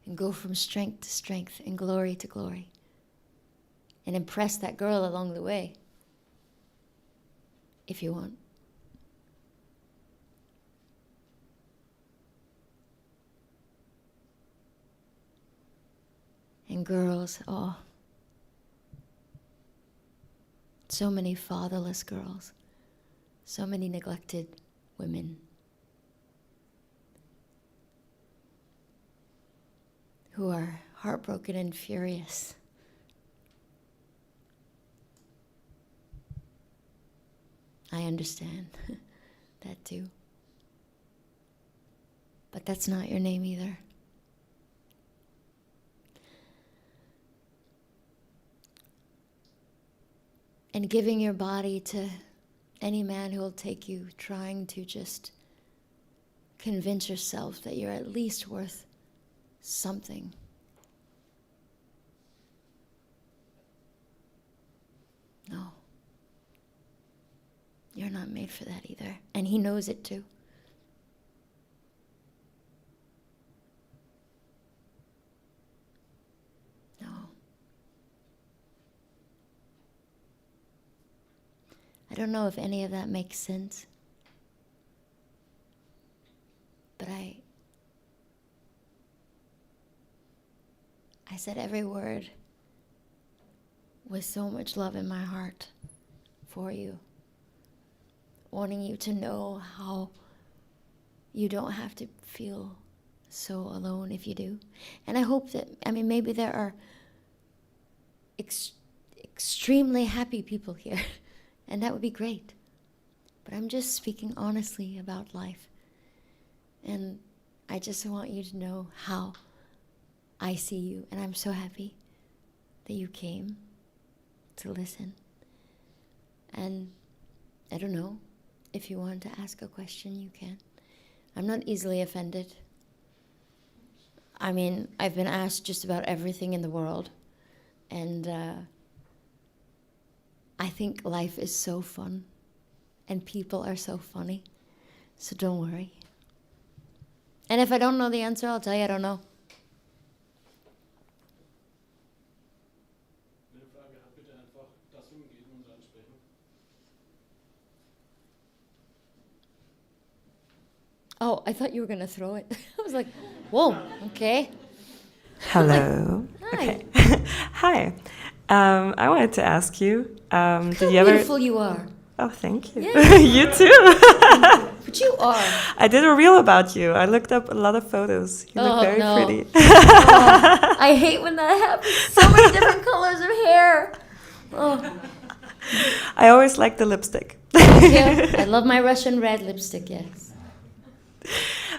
and go from strength to strength and glory to glory, and impress that girl along the way, if you want. And girls, oh, so many fatherless girls, so many neglected women who are heartbroken and furious. I understand that too. But that's not your name either. And giving your body to any man who will take you, trying to just convince yourself that you're at least worth something. No. You're not made for that either. And he knows it too. No. I don't know if any of that makes sense. But I said every word with so much love in my heart for you, wanting you to know how you don't have to feel so alone if you do. And I hope that, maybe there are extremely happy people here, and that would be great. But I'm just speaking honestly about life. And I just want you to know how I see you, and I'm so happy that you came to listen. And I don't know, if you want to ask a question, you can. I'm not easily offended. I've been asked just about everything in the world, and I think life is so fun, and people are so funny, so don't worry. And if I don't know the answer, I'll tell you I don't know. Oh, I thought you were going to throw it. I was like, whoa, okay. Hello. Hi. Okay. Hi. I wanted to ask you, How did you ever... beautiful you are. Oh, thank you. Yeah. You too. But you are. I did a reel about you. I looked up a lot of photos. You look very pretty. Oh, I hate when that happens. So many different colors of hair. Oh. I always like the lipstick. Yeah, I love my Russian red lipstick, yes.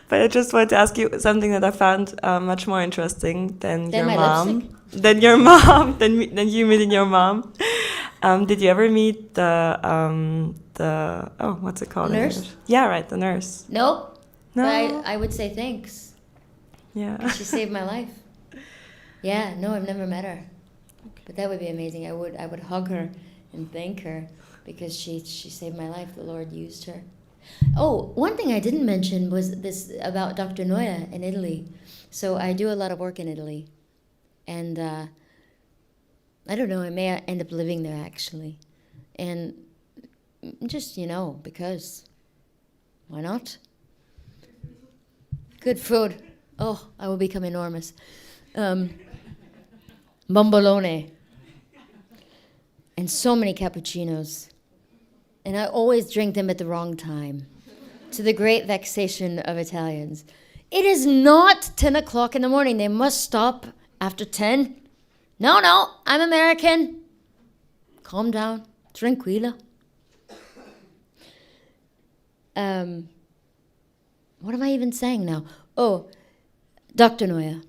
But I just wanted to ask you something that I found much more interesting than your mom. Lipstick? Than your mom. Than you meeting your mom. Did you ever meet the what's it called? Nurse? Yeah, right, the nurse. No. No. But I would say thanks. Yeah. She saved my life. Yeah, no, I've never met her. But that would be amazing. I would hug her and thank her because she saved my life. The Lord used her. Oh, one thing I didn't mention was this about Dr. Noia in Italy. So I do a lot of work in Italy. And I don't know, I may end up living there actually. And just, because why not? Good food. Oh, I will become enormous. Bombolone. And so many cappuccinos. And I always drink them at the wrong time, to the great vexation of Italians. It is not 10 o'clock in the morning. They must stop after 10. No, I'm American. Calm down. Tranquila. What am I even saying now? Oh, Dr. Noia.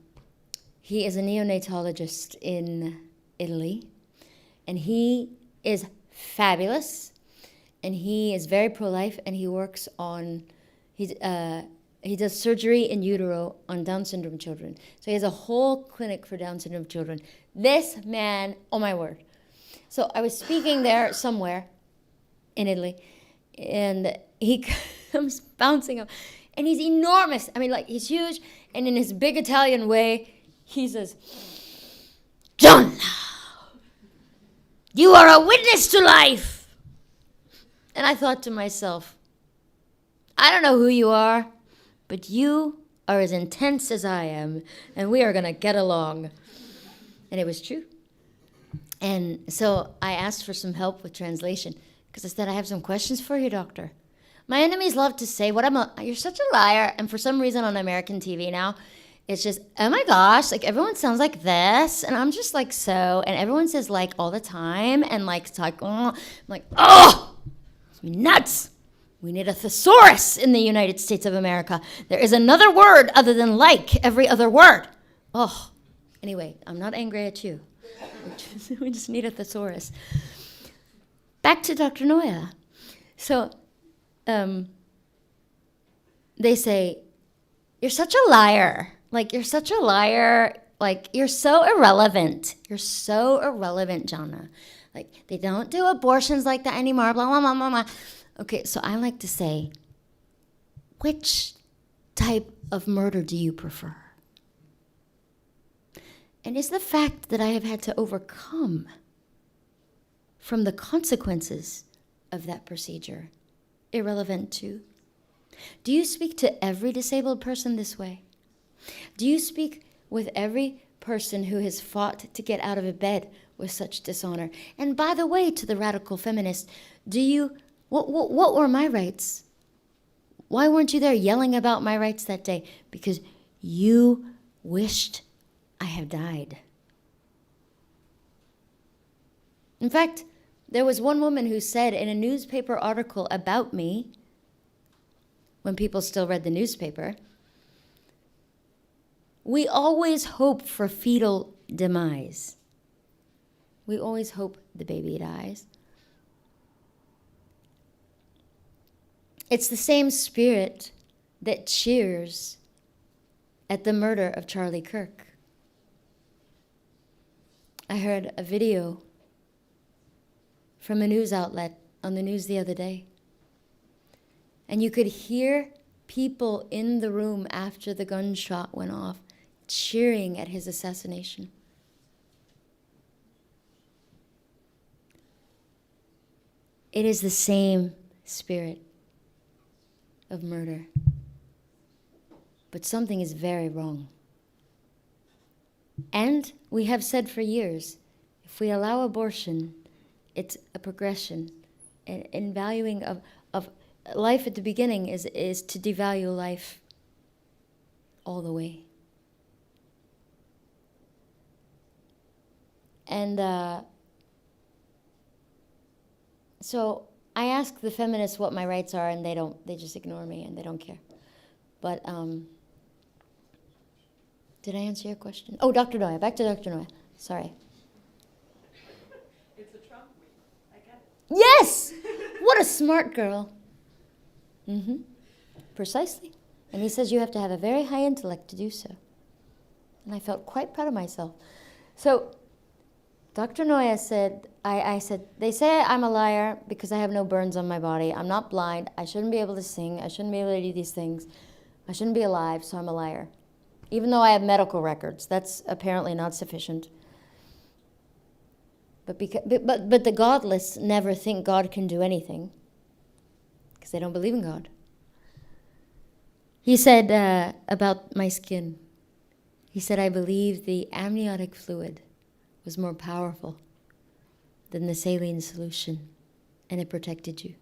He is a neonatologist in Italy, and he is fabulous, and he is very pro-life, and he works on, he does surgery in utero on Down syndrome children. So he has a whole clinic for Down syndrome children. This man, oh my word. So I was speaking there somewhere in Italy, and he comes bouncing up, and he's enormous. I mean, like, he's huge, and in his big Italian way, he says, Gianna, you are a witness to life. And I thought to myself, I don't know who you are, but you are as intense as I am, and we are going to get along. And it was true. And so I asked for some help with translation, because I said, I have some questions for you, doctor. My enemies love to say, you're such a liar. And for some reason on American TV now, it's just, oh my gosh, like everyone sounds like this. And I'm just like, so, and everyone says like all the time. And like, it's like, oh, I'm like, oh, it's nuts. We need a thesaurus in the United States of America. There is another word other than like every other word. Oh, anyway, I'm not angry at you. We just need a thesaurus. Back to Dr. Noia. So, they say, you're such a liar. Like, you're such a liar. Like, you're so irrelevant. You're so irrelevant, Gianna. Like, they don't do abortions like that anymore, blah, blah, blah, blah, blah. Okay, so I like to say, which type of murder do you prefer? And is the fact that I have had to overcome from the consequences of that procedure irrelevant too? Do you speak to every disabled person this way? Do you speak with every person who has fought to get out of a bed with such dishonor? And by the way, to the radical feminist, what were my rights? Why weren't you there yelling about my rights that day? Because you wished I had died. In fact, there was one woman who said in a newspaper article about me, when people still read the newspaper, we always hope for fetal demise. We always hope the baby dies. It's the same spirit that cheers at the murder of Charlie Kirk. I heard a video from a news outlet on the news the other day. And you could hear people in the room after the gunshot went off cheering at his assassination. It is the same spirit of murder. But something is very wrong. And we have said for years, if we allow abortion, it's a progression. And valuing of life at the beginning is to devalue life all the way. And so I ask the feminists what my rights are, and they just ignore me and they don't care. But did I answer your question? Oh, Dr. Noia, back to Dr. Noia. Sorry. It's a Trump week. I get it. Yes! What a smart girl. Mm-hmm. Precisely. And he says you have to have a very high intellect to do so. And I felt quite proud of myself. So Dr. Noia said, I said, they say I'm a liar because I have no burns on my body. I'm not blind. I shouldn't be able to sing. I shouldn't be able to do these things. I shouldn't be alive, so I'm a liar. Even though I have medical records, that's apparently not sufficient. But the godless never think God can do anything because they don't believe in God. He said about my skin, he said, I believe the amniotic fluid was more powerful than the saline solution, and it protected you.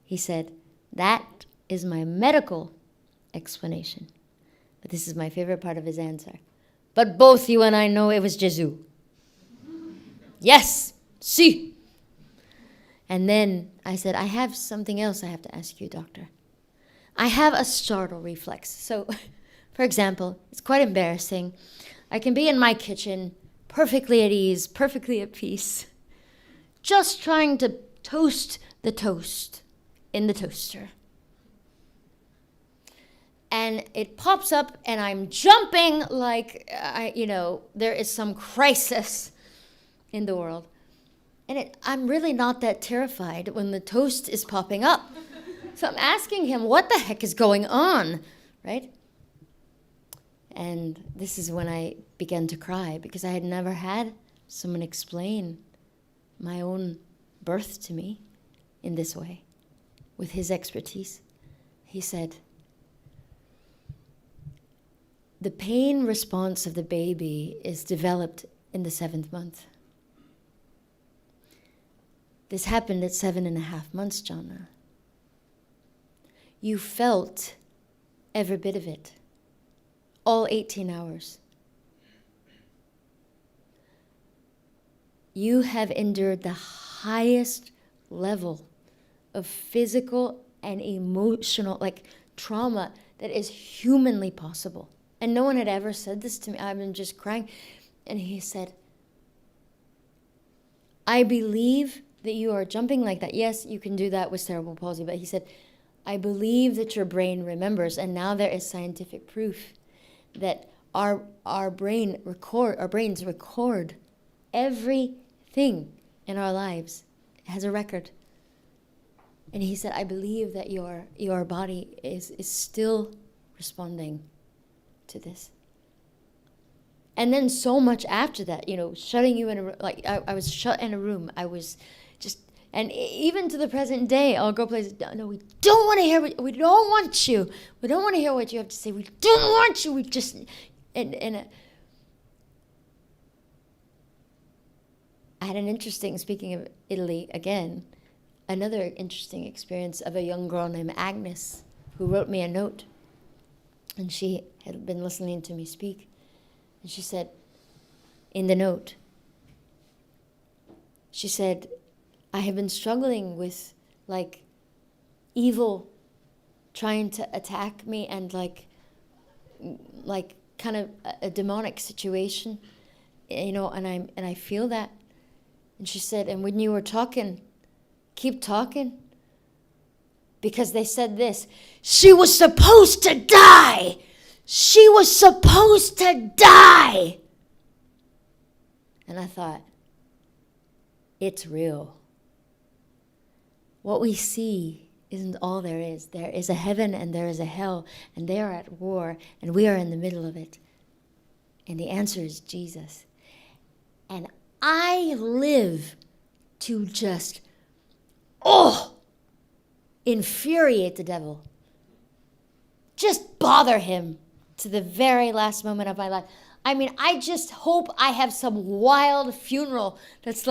He said, that is my medical explanation. But this is my favorite part of his answer. But both you and I know it was Jesus. Yes, si. And then I said, I have something else I have to ask you, doctor. I have a startle reflex. So, for example, it's quite embarrassing. I can be in my kitchen, perfectly at ease, perfectly at peace, just trying to toast the toast in the toaster. And it pops up, and I'm jumping like, there is some crisis in the world. And I'm really not that terrified when the toast is popping up. So I'm asking him, what the heck is going on, right? And this is when I began to cry, because I had never had someone explain my own birth to me in this way, with his expertise. He said, the pain response of the baby is developed in the 7th month. This happened at 7.5 months, Gianna. You felt every bit of it, all 18 hours. You have endured the highest level of physical and emotional, trauma that is humanly possible. And no one had ever said this to me. I've been just crying. And he said, I believe that you are jumping like that. Yes, you can do that with cerebral palsy. But he said, I believe that your brain remembers. And now there is scientific proof that our brains record everything in our lives. It has a record. And he said, I believe that your body is still responding to this. And then so much after that, shutting you in a room, I was shut in a room. I was just, and even to the present day, I'll go places, no, we don't want to hear, we don't want you. We don't want to hear what you have to say. We don't want you. We just, I had an interesting, speaking of Italy again, another interesting experience of a young girl named Agnes who wrote me a note. And she had been listening to me speak. And she said, in the note, she said, I have been struggling with, evil trying to attack me and, kind of a demonic situation, and I feel that. And she said, and when you were talking, keep talking. Because they said this, she was supposed to die. She was supposed to die. And I thought, it's real. What we see isn't all there is. There is a heaven and there is a hell, and they are at war, and we are in the middle of it. And the answer is Jesus. And I live to just, infuriate the devil. Just bother him to the very last moment of my life. I mean, I just hope I have some wild funeral that's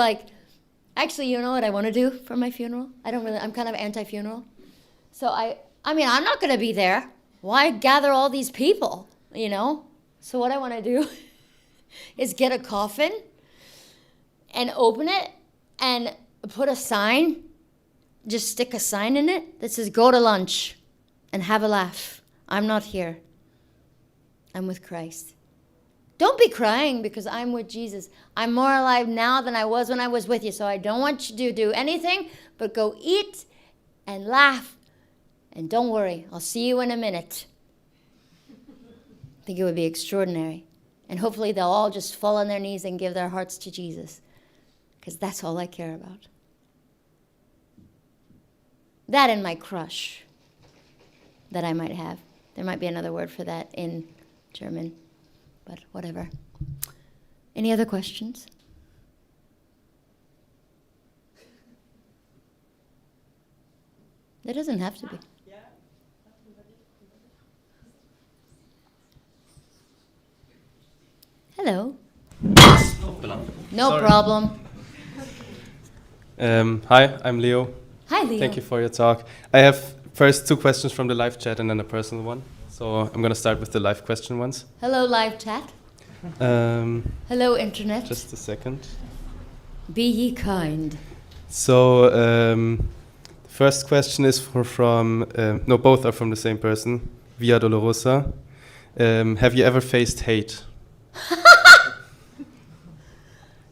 actually, you know what I want to do for my funeral? I'm kind of anti-funeral. So I'm not going to be there. Why gather all these people, So what I want to do is get a coffin and open it and put a sign, just stick a sign in it that says, go to lunch and have a laugh. I'm not here. I'm with Christ. Don't be crying because I'm with Jesus. I'm more alive now than I was when I was with you. So I don't want you to do anything but go eat and laugh. And don't worry, I'll see you in a minute. I think it would be extraordinary. And hopefully they'll all just fall on their knees and give their hearts to Jesus. Because that's all I care about. That and my crush that I might have. There might be another word for that in German, but whatever. Any other questions? There doesn't have to be. Hello. No Sorry. problem. Hi, I'm Leo. Hi, Leo. Thank you for your talk. I have first 2 questions from the live chat and then a personal one. So I'm going to start with the live question ones. Hello, live chat. Hello, internet. Just a second. Be ye kind. So the first question is from both are from the same person, Via Dolorosa. Have you ever faced hate?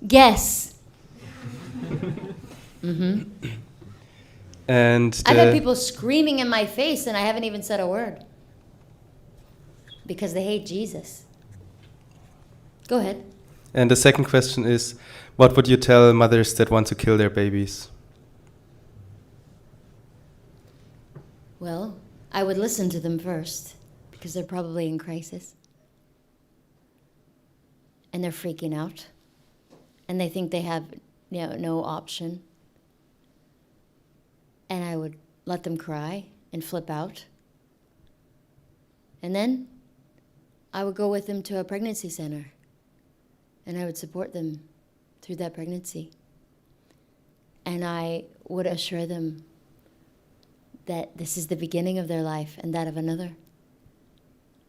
Guess. And I've had people screaming in my face and I haven't even said a word. Because they hate Jesus. Go ahead. And the second question is, what would you tell mothers that want to kill their babies? Well, I would listen to them first. Because they're probably in crisis. And they're freaking out. And they think they have no option. And I would let them cry and flip out. And then I would go with them to a pregnancy center. And I would support them through that pregnancy. And I would assure them that this is the beginning of their life and that of another.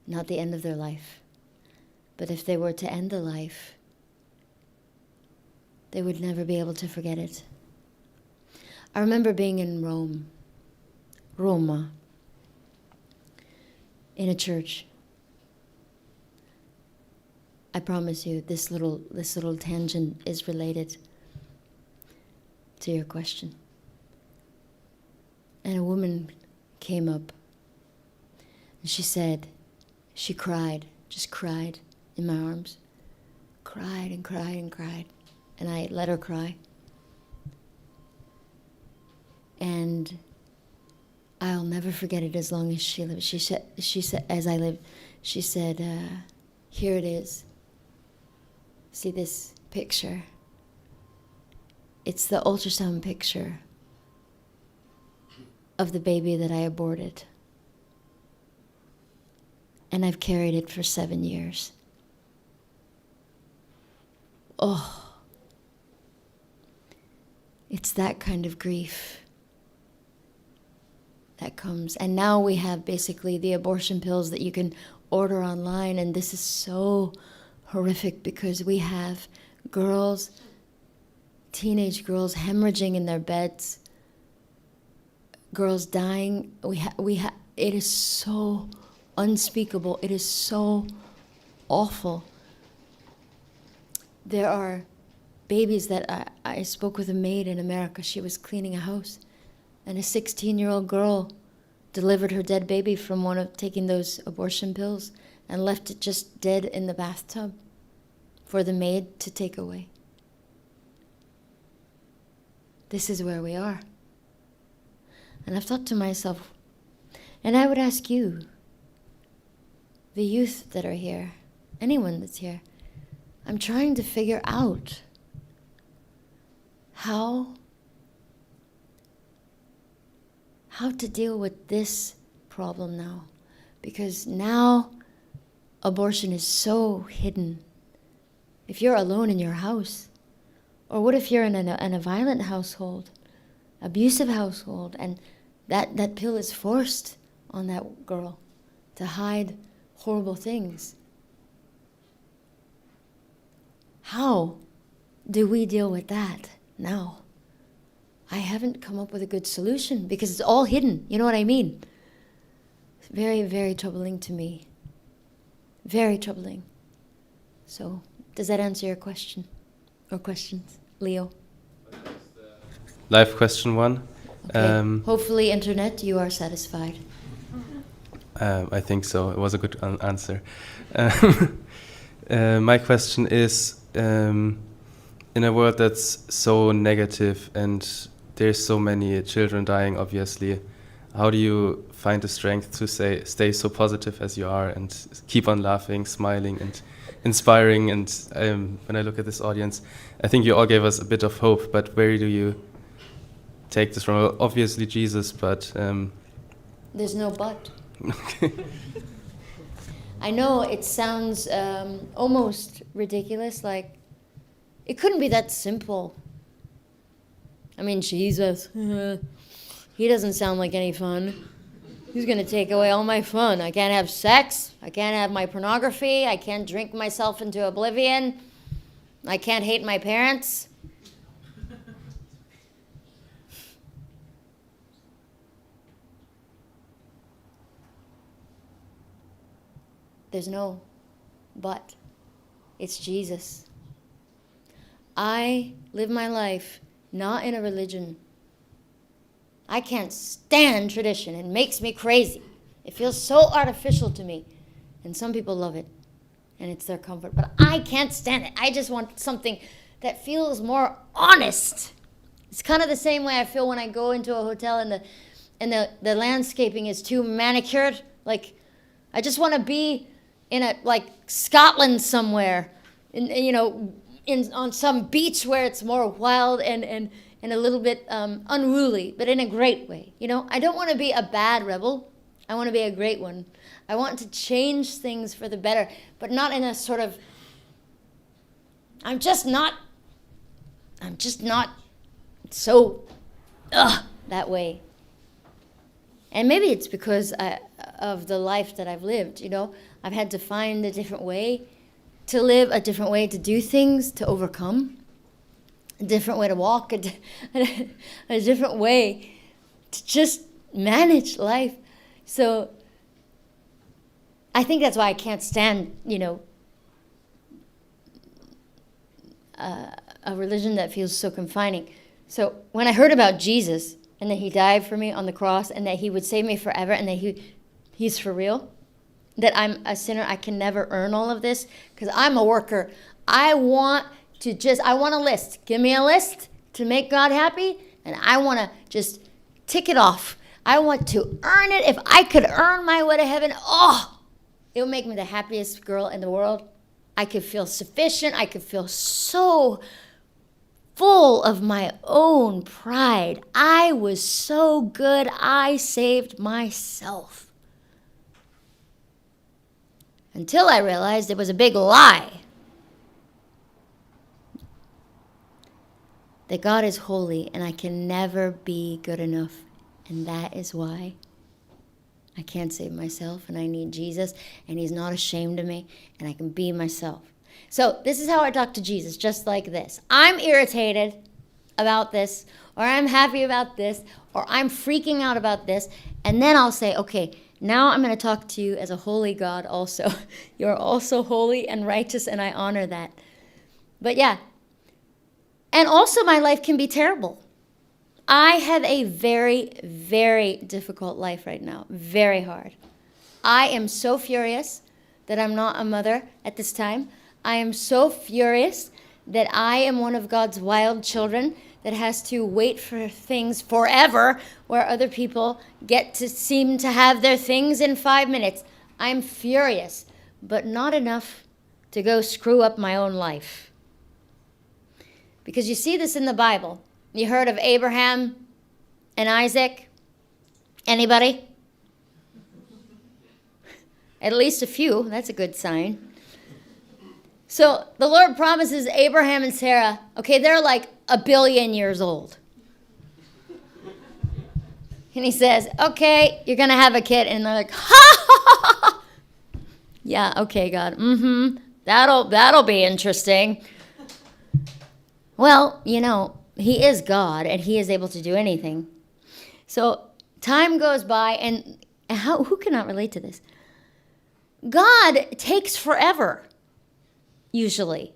Not the end of their life. But if they were to end the life, they would never be able to forget it. I remember being in Roma, in a church. I promise you, this little tangent is related to your question. And a woman came up, and she cried, just cried in my arms, cried and cried and cried, and I let her cry. And I'll never forget it as long as she lives. She said, as I live, she said, here it is. See this picture? It's the ultrasound picture of the baby that I aborted. And I've carried it for 7 years. Oh, it's that kind of grief that comes. And now we have basically the abortion pills that you can order online, and this is so horrific because we have girls, teenage girls hemorrhaging in their beds, girls dying. It is so unspeakable. It is so awful. There are babies that I spoke with a maid in America. She was cleaning a house, and a 16-year-old girl delivered her dead baby from one of taking those abortion pills and left it just dead in the bathtub for the maid to take away. This is where we are. And I've thought to myself, and I would ask you, the youth that are here, anyone that's here, I'm trying to figure out how to deal with this problem now. Because now abortion is so hidden. If you're alone in your house, or what if you're in a violent household, abusive household, and that pill is forced on that girl to hide horrible things. How do we deal with that now? I haven't come up with a good solution because it's all hidden. You know what I mean? It's very, very troubling to me. Very troubling. So, does that answer your question? Or questions? Leo? Live question 1. Okay. Hopefully, internet, you are satisfied. I think so. It was a good answer. My question is, in a world that's so negative and there's so many children dying, obviously, how do you find the strength to stay so positive as you are and keep on laughing, smiling, and inspiring? And when I look at this audience, I think you all gave us a bit of hope, but where do you take this from? Well, obviously Jesus, but... There's no but. Okay. I know it sounds almost ridiculous, like it couldn't be that simple. I mean, Jesus, he doesn't sound like any fun. He's going to take away all my fun. I can't have sex. I can't have my pornography. I can't drink myself into oblivion. I can't hate my parents. There's no but. It's Jesus. I live my life not in a religion. I can't stand tradition. It makes me crazy. It feels so artificial to me. And some people love it, and it's their comfort. But I can't stand it. I just want something that feels more honest. It's kind of the same way I feel when I go into a hotel and the landscaping is too manicured. Like, I just want to be in Scotland somewhere, on some beach where it's more wild and a little bit unruly, but in a great way. I don't want to be a bad rebel. I want to be a great one. I want to change things for the better, but not in a sort of, I'm just not so that way. And maybe it's because of the life that I've lived, I've had to find a different way to live, a different way to do things, to overcome, a different way to walk, a different way to just manage life. So I think that's why I can't stand, a religion that feels so confining. So when I heard about Jesus and that he died for me on the cross and that he would save me forever and that he's for real, that I'm a sinner, I can never earn all of this because I'm a worker. I want a list. Give me a list to make God happy, and I want to just tick it off. I want to earn it. If I could earn my way to heaven, it would make me the happiest girl in the world. I could feel sufficient. I could feel so full of my own pride. I was so good, I saved myself. Until I realized it was a big lie. That God is holy and I can never be good enough. And that is why I can't save myself and I need Jesus and he's not ashamed of me and I can be myself. So this is how I talk to Jesus, just like this. I'm irritated about this, or I'm happy about this, or I'm freaking out about this. And then I'll say, okay, now I'm going to talk to you as a holy God also. You're also holy and righteous, and I honor that. But yeah. And also my life can be terrible. I have a very, very difficult life right now. Very hard. I am so furious that I'm not a mother at this time. I am so furious that I am one of God's wild children that has to wait for things forever where other people get to seem to have their things in 5 minutes. I'm furious, but not enough to go screw up my own life. Because you see this in the Bible. You heard of Abraham and Isaac? Anybody? At least a few. That's a good sign. So the Lord promises Abraham and Sarah, okay, they're like 1 billion years old. And he says, okay, you're going to have a kid. And they're like, ha! Yeah, okay, God. That'll be interesting. Well, he is God, and he is able to do anything. So time goes by, and who cannot relate to this? God takes forever, usually,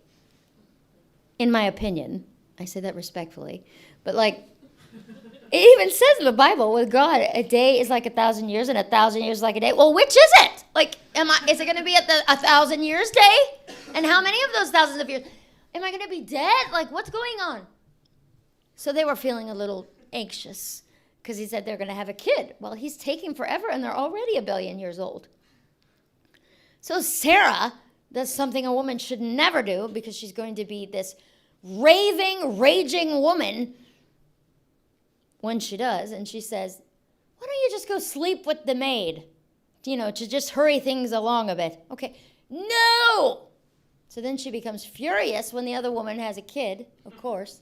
in my opinion. I say that respectfully. But, it even says in the Bible, with God, a day is like 1,000 years, and 1,000 years is like a day. Well, which is it? Is it going to be at the 1,000 years day? And how many of those thousands of years? Am I going to be dead? What's going on? So they were feeling a little anxious because he said they're going to have a kid. Well, he's taking forever, and they're already 1 billion years old. So Sarah does something a woman should never do because she's going to be this raving, raging woman when she does. And she says, why don't you just go sleep with the maid? to just hurry things along a bit. Okay, no! So then she becomes furious when the other woman has a kid, of course.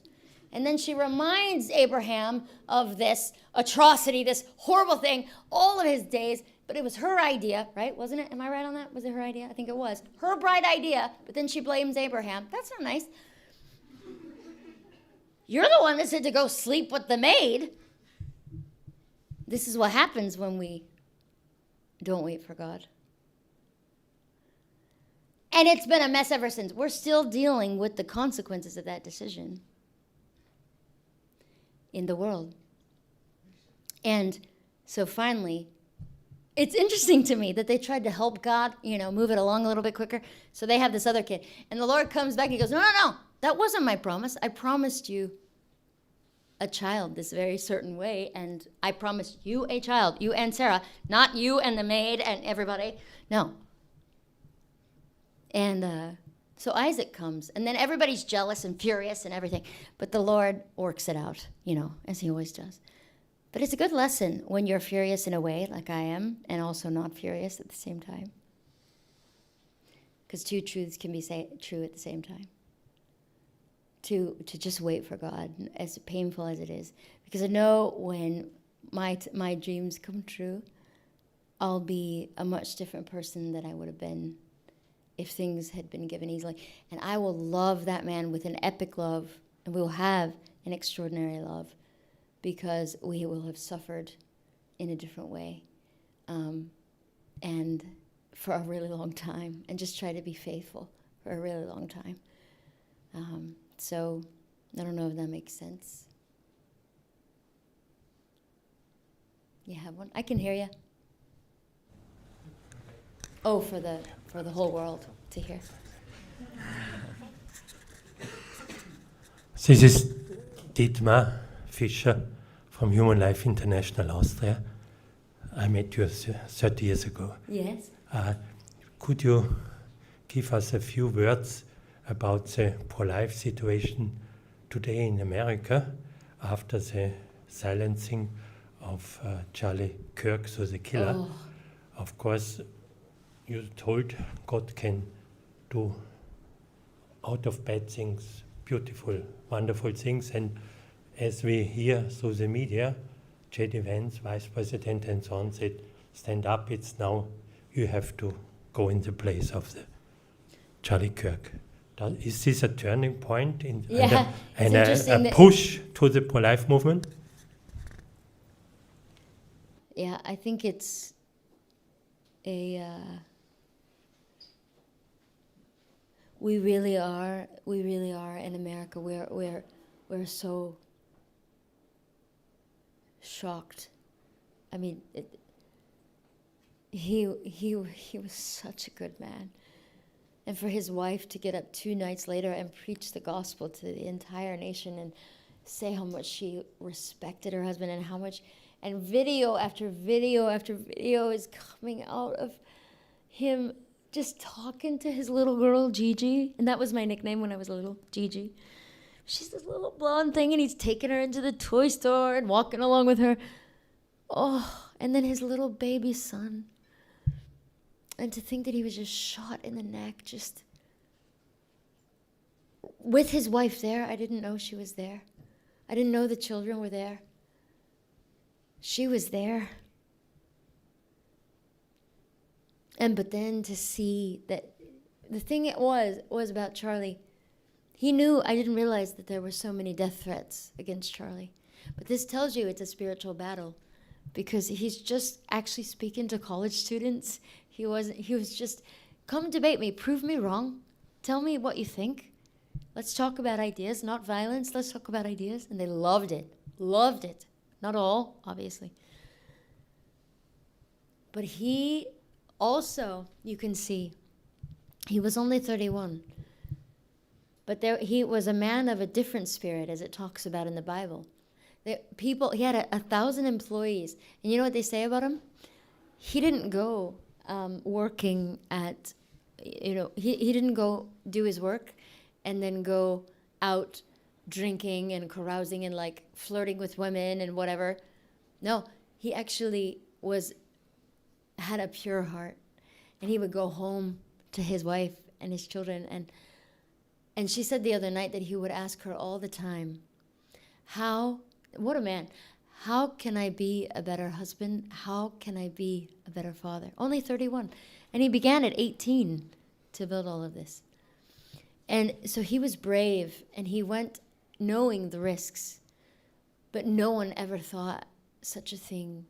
And then she reminds Abraham of this atrocity, this horrible thing, all of his days. But it was her idea, right? Wasn't it? Am I right on that? Was it her idea? I think it was. Her bright idea, but then she blames Abraham. That's not nice. You're the one that said to go sleep with the maid. This is what happens when we don't wait for God. And it's been a mess ever since. We're still dealing with the consequences of that decision in the world. And so finally, it's interesting to me that they tried to help God, move it along a little bit quicker. So they have this other kid. And the Lord comes back and he goes, no, that wasn't my promise. I promised you a child this very certain way. And I promised you a child, you and Sarah, not you and the maid and everybody. No. And so Isaac comes. And then everybody's jealous and furious and everything. But the Lord works it out, as he always does. But it's a good lesson when you're furious in a way, like I am, and also not furious at the same time. Because two truths can be true at the same time. To just wait for God, as painful as it is. Because I know when my dreams come true, I'll be a much different person than I would have been if things had been given easily. And I will love that man with an epic love, and we will have an extraordinary love, because we will have suffered in a different way, and for a really long time, and just try to be faithful for a really long time. So I don't know if that makes sense. You have one? I can hear you. Oh, for the whole world to hear. This is Dietmar Fischer from Human Life International Austria. I met you 30 years ago. Yes. Could you give us a few words about the pro-life situation today in America after the silencing of Charlie Kirk, so the killer? Oh. Of course, you told God can do out of bad things beautiful, wonderful things, and as we hear through the media, J.D. Vance, Vice President, and so on, said, stand up, it's now, you have to go in the place of the Charlie Kirk. Is this a turning point and a push to the pro-life movement? Yeah, I think it's we really are in America. We're so shocked. I mean, he was such a good man. And for his wife to get up 2 nights later and preach the gospel to the entire nation and say how much she respected her husband and how much, and video after video after video is coming out of him just talking to his little girl, Gigi. And that was my nickname when I was little, Gigi. She's this little blonde thing, and he's taking her into the toy store and walking along with her. Oh, and then his little baby son. And to think that he was just shot in the neck, just with his wife there. I didn't know she was there. I didn't know the children were there. She was there. But then to see that the thing it was about Charlie, he knew, I didn't realize that there were so many death threats against Charlie. But this tells you it's a spiritual battle, because he's just actually speaking to college students. He was just, come debate me, prove me wrong, tell me what you think. Let's talk about ideas, not violence, let's talk about ideas. And they loved it. Not all, obviously. But he also, you can see, he was only 31. But he was a man of a different spirit, as it talks about in the Bible. He had 1,000 employees. And you know what they say about him? He didn't go working at, he didn't go do his work and then go out drinking and carousing and like flirting with women and whatever. No, he actually was had a pure heart, and he would go home to his wife and his children, and she said the other night that he would ask her all the time, what a man, how can I be a better husband? How can I be a better father? Only 31. And he began at 18 to build all of this. And so he was brave, and he went knowing the risks, but no one ever thought such a thing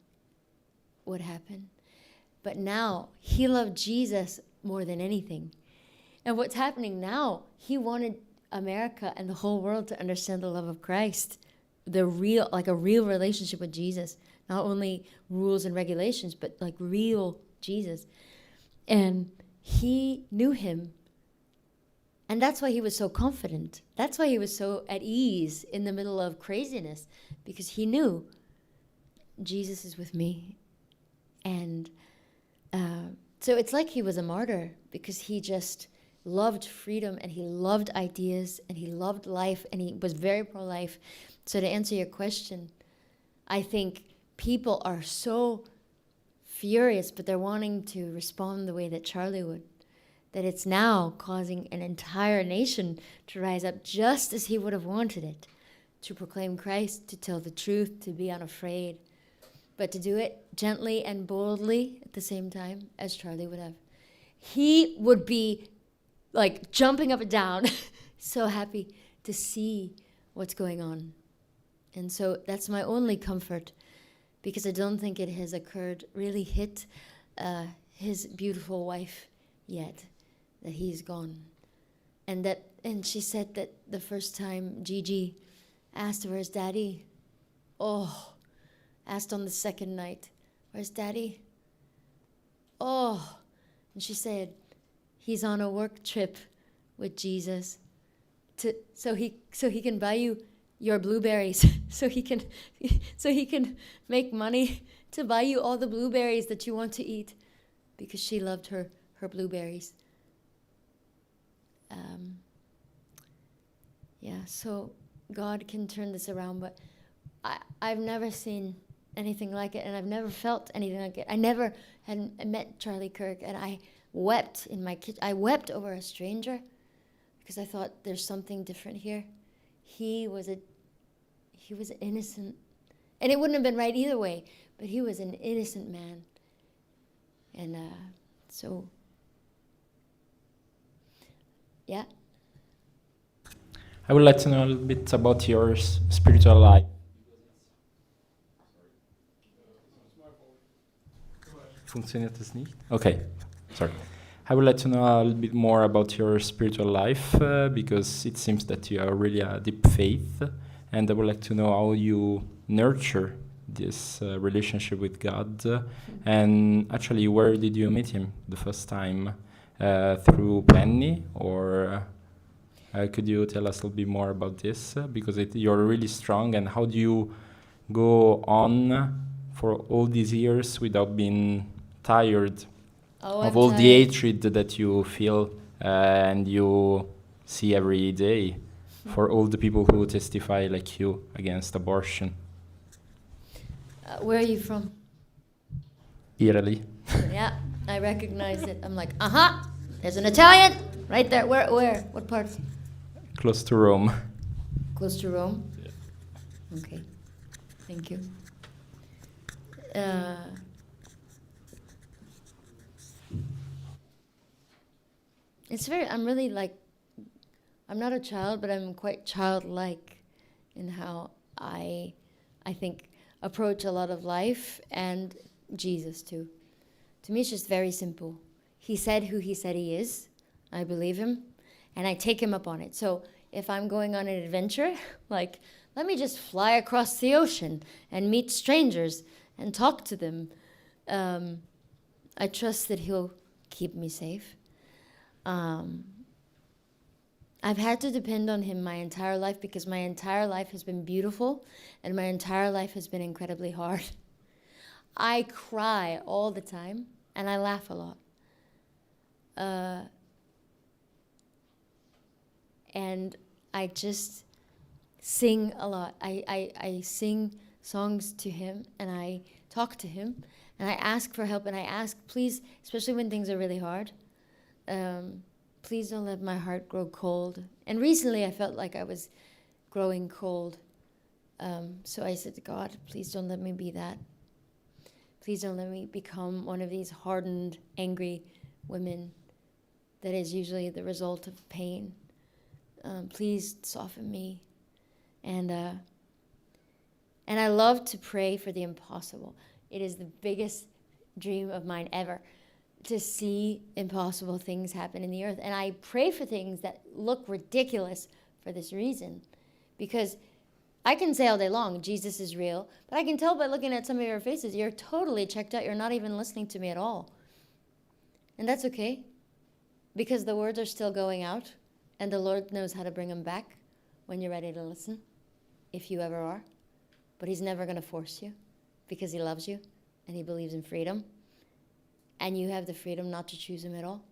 would happen. But now he loved Jesus more than anything. And what's happening now, he wanted America and the whole world to understand the love of Christ, a real relationship with Jesus, not only rules and regulations, but like real Jesus. And he knew him. And that's why he was so confident. That's why he was so at ease in the middle of craziness, because he knew Jesus is with me. And so it's like he was a martyr, because he just loved freedom, and he loved ideas, and he loved life, and he was very pro-life. So to answer your question, I think people are so furious, but they're wanting to respond the way that Charlie would, that it's now causing an entire nation to rise up just as he would have wanted it, to proclaim Christ, to tell the truth, to be unafraid, but to do it gently and boldly at the same time as Charlie would have. He would be like jumping up and down, so happy to see what's going on. And so that's my only comfort, because I don't think it has really hit his beautiful wife yet, that he's gone. And she said that the first time Gigi asked, "Where's Daddy?" Asked on the second night, "Where's Daddy?" And she said, "He's on a work trip with Jesus so he can buy you your blueberries, so he can make money to buy you all the blueberries that you want to eat," because she loved her blueberries. So God can turn this around, but I've never seen anything like it, and I've never felt anything like it. I never had met Charlie Kirk, and I wept in my kitchen. I wept over a stranger, because I thought there's something different here. He was innocent, and it wouldn't have been right either way, but he was an innocent man. And so, yeah. I would like to know a little bit about your spiritual life. Funktioniert das nicht? Okay, sorry. I would like to know a little bit more about your spiritual life, because it seems that you are really a deep faith, and I would like to know how you nurture this relationship with God, and actually where did you meet him the first time? Through Penny, or could you tell us a little bit more about this? Because you're really strong, and how do you go on for all these years without being tired of all the hatred that you feel and you see every day for all the people who testify like you against abortion? Where are you from? Italy. Yeah, I recognize it. I'm like, there's an Italian right there. Where? What part? Close to Rome. Close to Rome? Yeah. Okay, thank you. I'm really like, I'm not a child, but I'm quite childlike in how I think, approach a lot of life, and Jesus too. To me, it's just very simple. He said who he said he is. I believe him, and I take him up on it. So if I'm going on an adventure, like, let me just fly across the ocean and meet strangers and talk to them. I trust that he'll keep me safe. I've had to depend on him my entire life, because my entire life has been beautiful and my entire life has been incredibly hard. I cry all the time and I laugh a lot. And I just sing a lot. I sing songs to him, and I talk to him, and I ask for help, and I ask, please, especially when things are really hard, please don't let my heart grow cold. And recently I felt like I was growing cold. So I said to God, please don't let me be that. Please don't let me become one of these hardened, angry women that is usually the result of pain. Please soften me. And I love to pray for the impossible. It is the biggest dream of mine ever, to see impossible things happen in the earth. And I pray for things that look ridiculous for this reason. Because I can say all day long, Jesus is real, but I can tell by looking at some of your faces, you're totally checked out. You're not even listening to me at all. And that's okay, because the words are still going out, and the Lord knows how to bring them back when you're ready to listen, if you ever are. But he's never going to force you, because he loves you, and he believes in freedom. And you have the freedom not to choose him at all.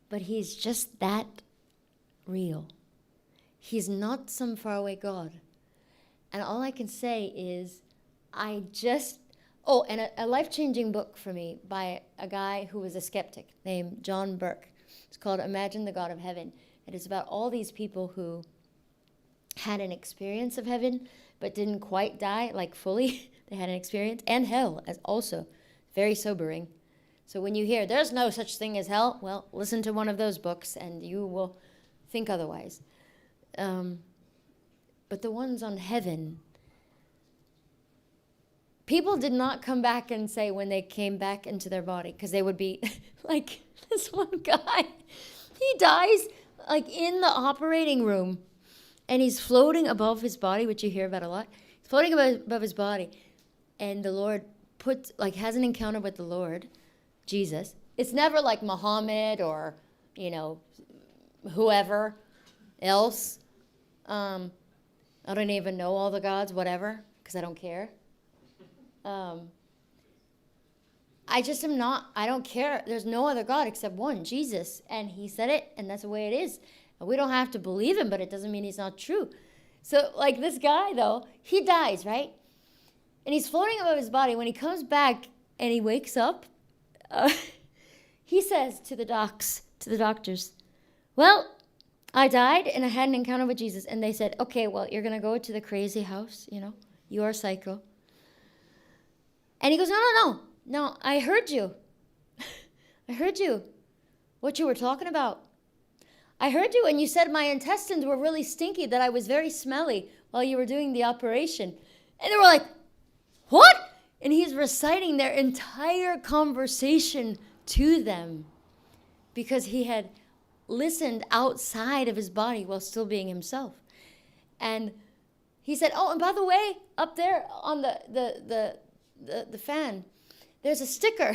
But he's just that real. He's not some faraway God. And all I can say is, and a life-changing book for me by a guy who was a skeptic named John Burke. It's called Imagine the God of Heaven. It is about all these people who had an experience of heaven, but didn't quite die, like fully. They had an experience, and hell as also. Very sobering. So when you hear, there's no such thing as hell, well, listen to one of those books, and you will think otherwise. But the ones on heaven, people did not come back and say when they came back into their body, because they would be like this one guy. He dies like in the operating room, and he's floating above his body, which you hear about a lot. He's floating above his body, and the Lord has an encounter with the Lord, Jesus. It's never like Muhammad or, whoever else. I don't even know all the gods, whatever, because I don't care. I don't care. There's no other God except one, Jesus. And he said it, and that's the way it is. And we don't have to believe him, but it doesn't mean he's not true. So, like this guy, though, he dies, right? And he's floating above his body. When he comes back and he wakes up, he says to the doctors, well, I died and I had an encounter with Jesus. And they said, okay, well, you're going to go to the crazy house, you are psycho. And he goes, no, I heard you. I heard you, what you were talking about. I heard you, and you said my intestines were really stinky, that I was very smelly while you were doing the operation. And they were like, what? And he's reciting their entire conversation to them because he had listened outside of his body while still being himself. And he said, oh, and by the way, up there on the fan, there's a sticker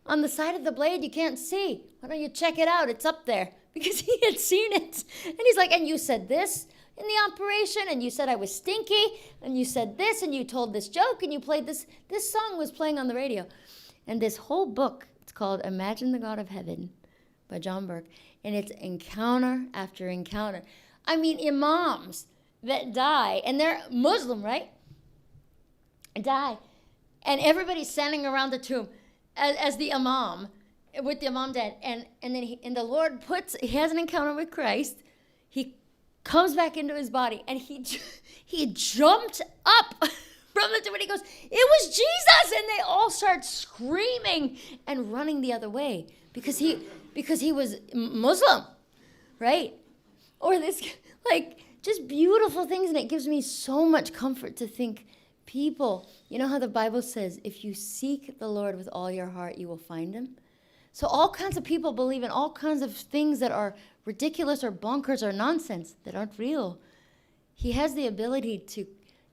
on the side of the blade you can't see. Why don't you check it out? It's up there. Because he had seen it. And he's like, and you said this in the operation, and you said I was stinky, and you said this, and you told this joke, and you played this. This song was playing on the radio. And this whole book, it's called Imagine the God of Heaven by John Burke. And it's encounter after encounter. I mean, imams that die, and they're Muslim, right? Die. And everybody's standing around the tomb as the imam, with the imam dead. And then the Lord he has an encounter with Christ. He comes back into his body, and he jumped up from the tomb, and he goes, it was Jesus! And they all start screaming and running the other way because he was Muslim, right? Or this, just beautiful things, and it gives me so much comfort to think, people, you know how the Bible says, if you seek the Lord with all your heart, you will find him? So all kinds of people believe in all kinds of things that are ridiculous or bonkers or nonsense that aren't real. He has the ability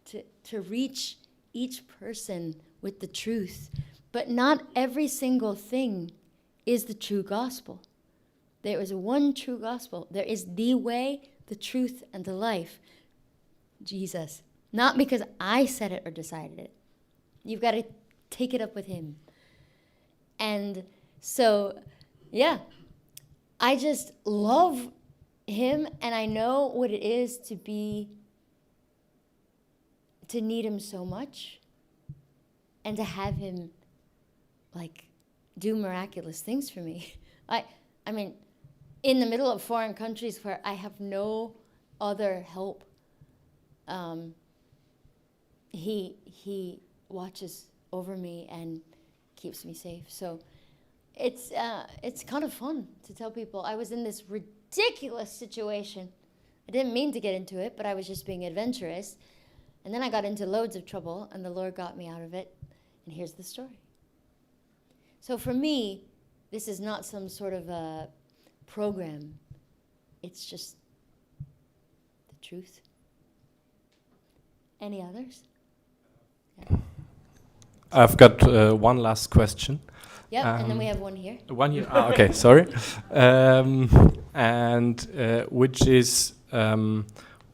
to reach each person with the truth. But not every single thing is the true gospel. There is one true gospel. There is the way, the truth, and the life. Jesus. Not because I said it or decided it. You've got to take it up with him. And so, yeah, I just love him, and I know what it is to need him so much, and to have him like do miraculous things for me. I mean, in the middle of foreign countries where I have no other help, he watches over me and keeps me safe. So it's kind of fun to tell people I was in this ridiculous situation. I didn't mean to get into it, but I was just being adventurous. And then I got into loads of trouble, and the Lord got me out of it. And here's the story. So for me, this is not some sort of a program. It's just the truth. Any others? Yeah. I've got one last question. Yep, and then we have one here. One here. Okay, sorry. Which is,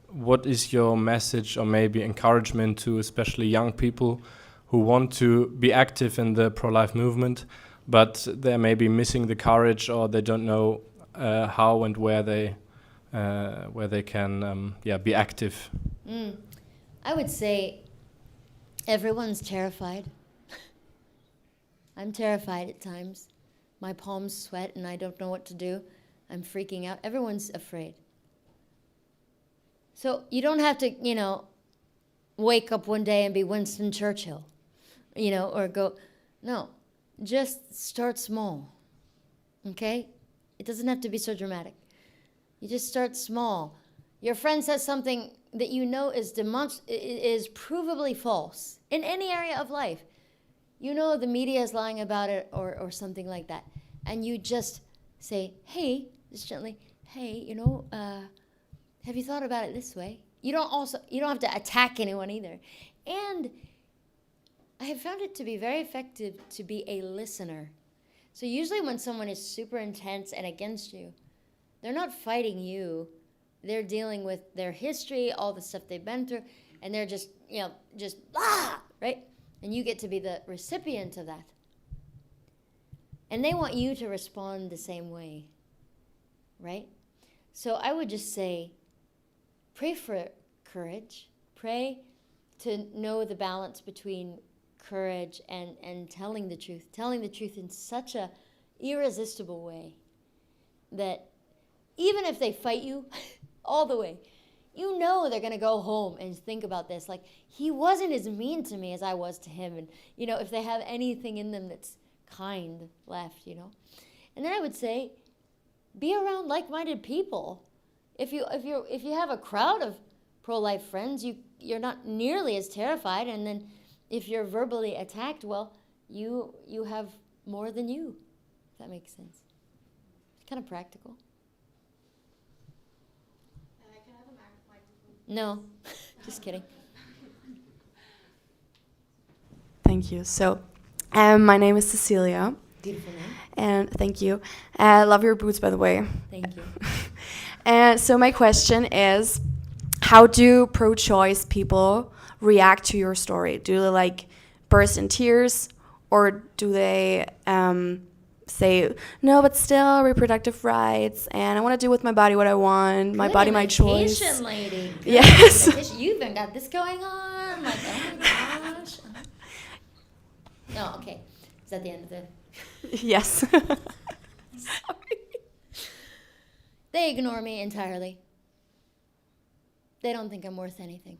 what is your message or maybe encouragement to especially young people who want to be active in the pro-life movement, but they're maybe missing the courage, or they don't know how and where they can be active? I would say everyone's terrified. I'm terrified at times. My palms sweat and I don't know what to do. I'm freaking out. Everyone's afraid. So you don't have to, wake up one day and be Winston Churchill, or go. No, just start small, okay? It doesn't have to be so dramatic. You just start small. Your friend says something that you know is provably false in any area of life. The media is lying about it or something like that. And you just say, hey, just gently, hey, have you thought about it this way? You don't have to attack anyone either. And I have found it to be very effective to be a listener. So usually when someone is super intense and against you, they're not fighting you. They're dealing with their history, all the stuff they've been through, and they're just right? And you get to be the recipient of that. And they want you to respond the same way, right? So I would just say, pray for courage. Pray to know the balance between courage and telling the truth in such a irresistible way that even if they fight you all the way, they're going to go home and think about this. Like, he wasn't as mean to me as I was to him. And, if they have anything in them that's kind left, And then I would say, be around like-minded people. If you have a crowd of pro-life friends, you're not nearly as terrified. And then if you're verbally attacked, well, you have more than you, if that makes sense. It's kind of practical. No, just kidding. Thank you. So, my name is Cecilia. Beautiful name. And thank you. Love your boots, by the way. Thank you. And so my question is, how do pro-choice people react to your story? Do they burst in tears, or do they say, no, but still reproductive rights, and I want to do with my body what I want, my body, my choice. Good lady. Good yes. meditation. You even got this going on. Like, oh my gosh. No, okay. Is that the end of the... Yes. Sorry. They ignore me entirely. They don't think I'm worth anything.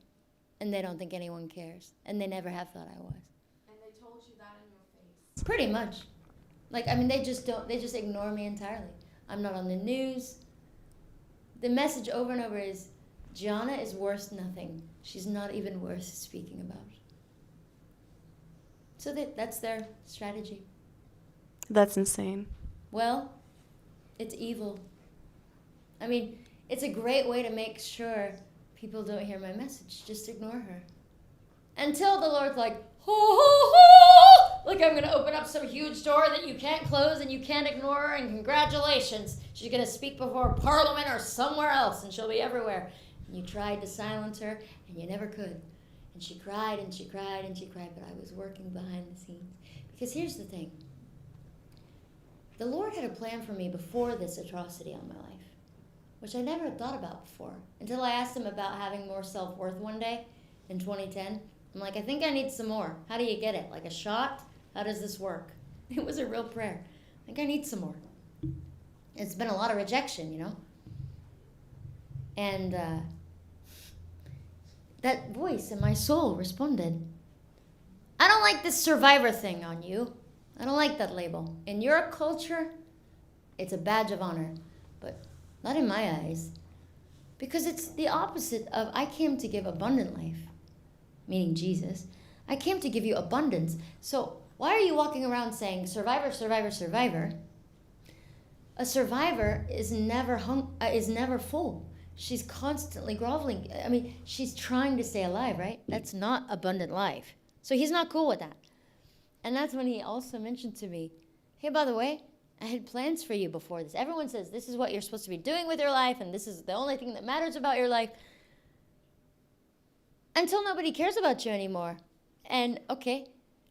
And they don't think anyone cares. And they never have thought I was. And they told you that in your face. Pretty much. They just ignore me entirely. I'm not on the news. The message over and over is, Gianna is worth nothing. She's not even worth speaking about. So that's their strategy. That's insane. Well, it's evil. I mean, it's a great way to make sure people don't hear my message. Just ignore her. Until the Lord's like, ho, ho, ho! Like, I'm going to open up some huge door that you can't close and you can't ignore her, and congratulations. She's going to speak before Parliament or somewhere else, and she'll be everywhere. And you tried to silence her, and you never could. And she cried, and she cried, and she cried, but I was working behind the scenes. Because here's the thing. The Lord had a plan for me before this atrocity on my life. which I never thought about before until I asked him about having more self-worth one day in 2010. I'm like, I think I need some more. How do you get it? Like a shot? How does this work? It was a real prayer. I think I need some more. It's been a lot of rejection, you know? And that voice in my soul responded, I don't like this survivor thing on you. I don't like that label. In your culture, it's a badge of honor, but not in my eyes. Because it's the opposite of, I came to give abundant life, meaning Jesus. I came to give you abundance. So why are you walking around saying, survivor, survivor, survivor? A survivor is never full. She's constantly groveling. I mean, she's trying to stay alive, right? That's not abundant life. So he's not cool with that. And that's when he also mentioned to me, hey, by the way, I had plans for you before this. Everyone says this is what you're supposed to be doing with your life, and this is the only thing that matters about your life. Until nobody cares about you anymore. And okay,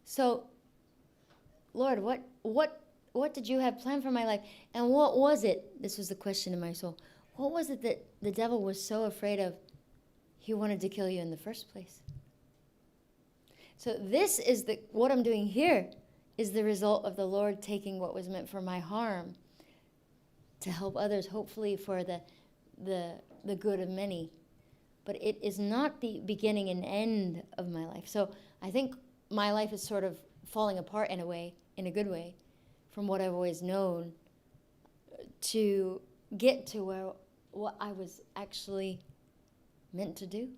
so Lord, what did you have planned for my life? And what was it? This was the question in my soul. What was it that the devil was so afraid of? He wanted to kill you in the first place. So this is what I'm doing here is the result of the Lord taking what was meant for my harm to help others, hopefully for the good of many. But it is not the beginning and end of my life. So I think my life is sort of falling apart in a way, in a good way, from what I've always known to get to what I was actually meant to do.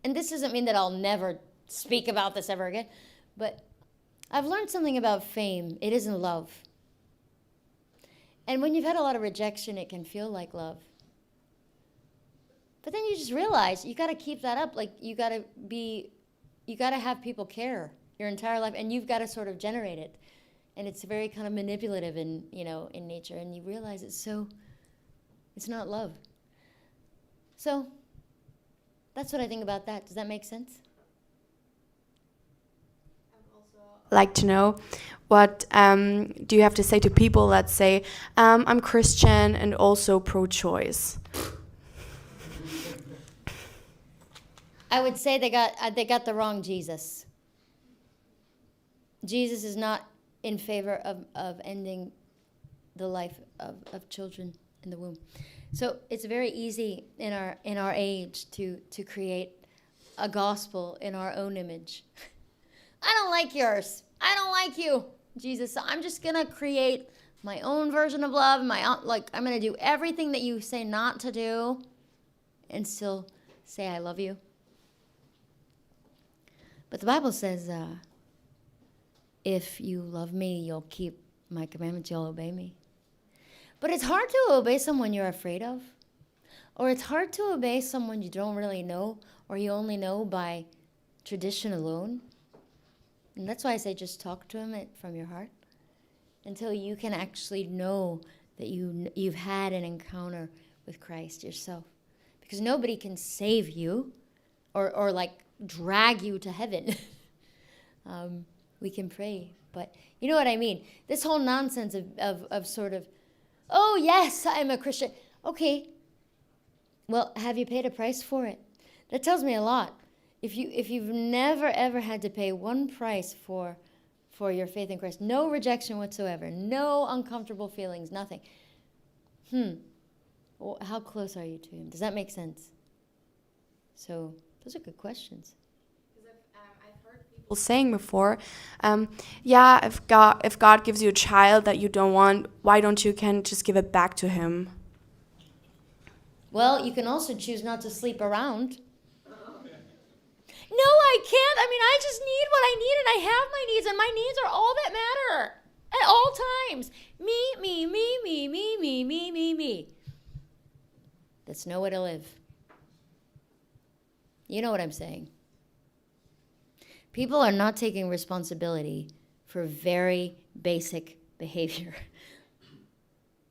And this doesn't mean that I'll never speak about this ever again, but I've learned something about fame. It isn't love. And when you've had a lot of rejection, it can feel like love. But then you just realize you got to keep that up. Like you got to have people care your entire life, and you've got to sort of generate it. And it's very kind of manipulative in nature, and you realize it's not love. So that's what I think about that. Does that make sense? Like to know what do you have to say to people that say I'm Christian and also pro-choice? I would say they got the wrong Jesus. Jesus is not in favor of ending the life of children in the womb. So it's very easy in our age to create a gospel in our own image. I don't like yours. I don't like you, Jesus. So I'm just gonna create my own version of love. I'm gonna do everything that you say not to do, and still say I love you. But the Bible says, if you love me, you'll keep my commandments. You'll obey me. But it's hard to obey someone you're afraid of, or it's hard to obey someone you don't really know, or you only know by tradition alone. And that's why I say just talk to him from your heart until you can actually know that you've had an encounter with Christ yourself. Because nobody can save you or like drag you to heaven. We can pray, but you know what I mean? This whole nonsense of sort of, oh yes, I'm a Christian. Okay, well, have you paid a price for it? That tells me a lot. If you've never ever had to pay one price for your faith in Christ, no rejection whatsoever, no uncomfortable feelings, nothing. Well, how close are you to him? Does that make sense? So those are good questions. I've heard people saying before, if God gives you a child that you don't want, why don't you just give it back to him? Well, you can also choose not to sleep around. No, I can't. I mean, I just need what I need, and I have my needs, and my needs are all that matter at all times. Me, me, me, me, me, me, me, me, me. That's no way to live. You know what I'm saying. People are not taking responsibility for very basic behavior.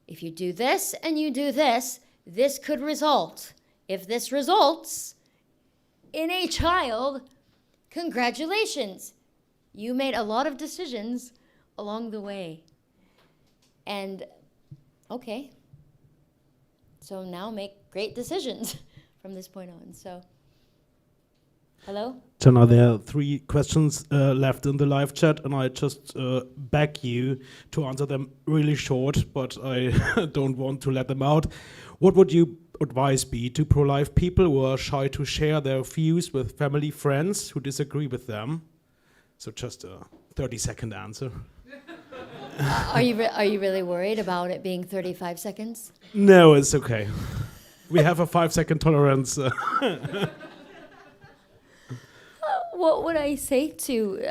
If you do this and you do this, this could result. If this results in a child, congratulations. You made a lot of decisions along the way. And, okay. so now make great decisions from this point on. So, hello? Gianna, there are 3 questions left in the live chat, and I just beg you to answer them really short, but I don't want to let them out. What would you advice be to pro-life people who are shy to share their views with family, friends who disagree with them? So just a 30-second answer. Are you really worried about it being 35 seconds? No, it's okay. We have a 5-second tolerance. What would I say to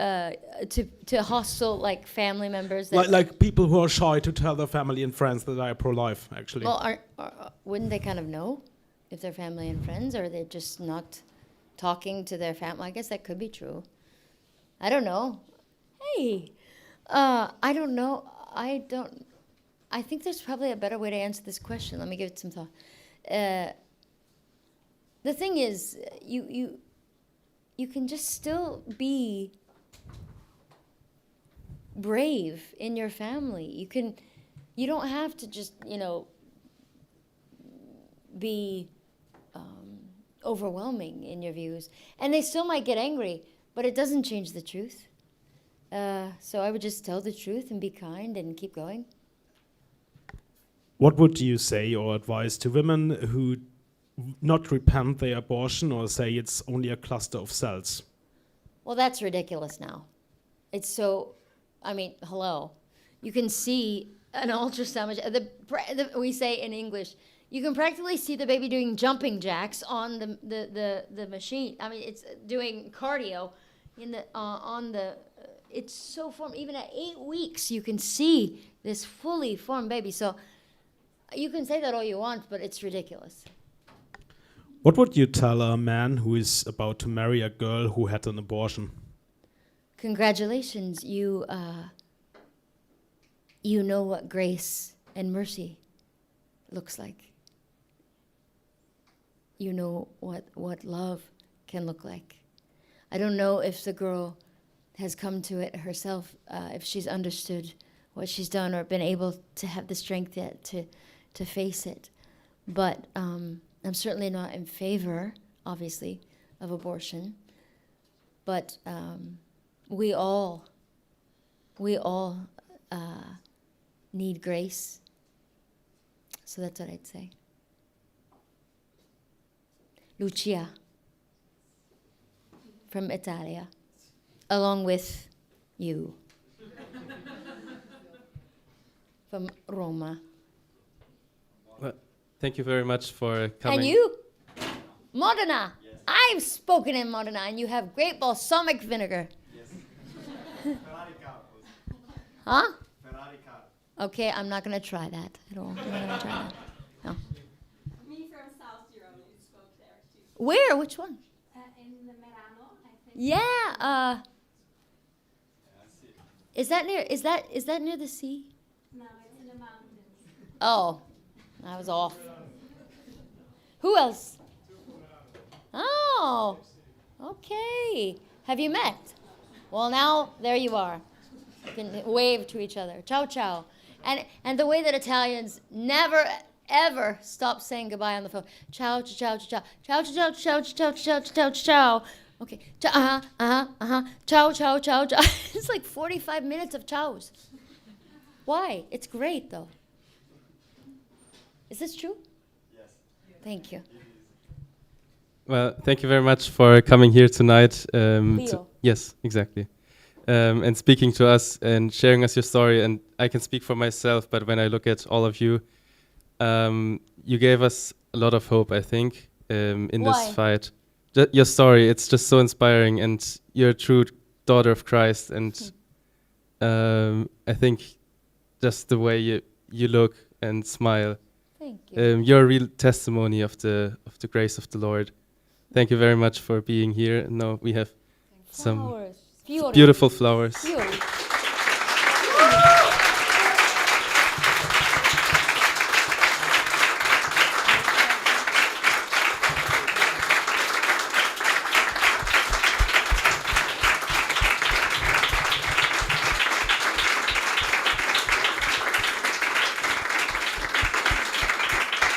hostile like family members? That like people who are shy to tell their family and friends that they are pro-life, actually. well, wouldn't they kind of know if they're family and friends, or they're just not talking to their family? I guess that could be true. I don't know. Hey, I don't know. I think there's probably a better way to answer this question. Let me give it some thought. The thing is, you can just still be brave in your family. You don't have to just, be overwhelming in your views. And they still might get angry, but it doesn't change the truth. So I would just tell the truth and be kind and keep going. What would you say or advise to women who not repent their abortion or say it's only a cluster of cells? Well, that's ridiculous now. It's so, hello. You can see an ultrasound. We say in English, you can practically see the baby doing jumping jacks on the machine. It's doing cardio it's so formed. Even at 8 weeks, you can see this fully formed baby. So you can say that all you want, but it's ridiculous. What would you tell a man who is about to marry a girl who had an abortion? Congratulations, you know what grace and mercy looks like. You know what love can look like. I don't know if the girl has come to it herself, if she's understood what she's done or been able to have the strength yet to face it. But I'm certainly not in favor, obviously, of abortion. But we all need grace. So that's what I'd say. Lucia from Italia, along with you from Roma. Well, thank you very much for coming. And you, Modena. Yes. I've spoken in Modena, and you have great balsamic vinegar. Yes. Huh? Okay, I'm not going to try that at all. I'm not going to try that. No. Me from South Europe, you spoke there too. Where? Which one? In the Merano, I think. Yeah. Is that near the sea? No, it's in the mountains. Oh, I was off. Who else? Oh, okay. Have you met? Well, now there you are. You can wave to each other. Ciao, ciao. And the way that Italians never ever stop saying goodbye on the phone. Ciao, ciao, ciao, ciao, ciao, ciao, ciao, ciao, ciao, ciao. Okay. Ciao, ciao, ciao, ciao, ciao. It's like 45 minutes of chows. Why? It's great though. Is this true? Yes. Thank you. Well, thank you very much for coming here tonight. Leo. Yes, exactly. And speaking to us and sharing us your story. And I can speak for myself, but when I look at all of you, you gave us a lot of hope, I think, in this fight. Your story, it's just so inspiring, and you're a true daughter of Christ. And I think just the way you look and smile, Thank you. you're a real testimony of the grace of the Lord. Thank you very much for being here. Now we have some Flowers. beautiful flowers. Fiori.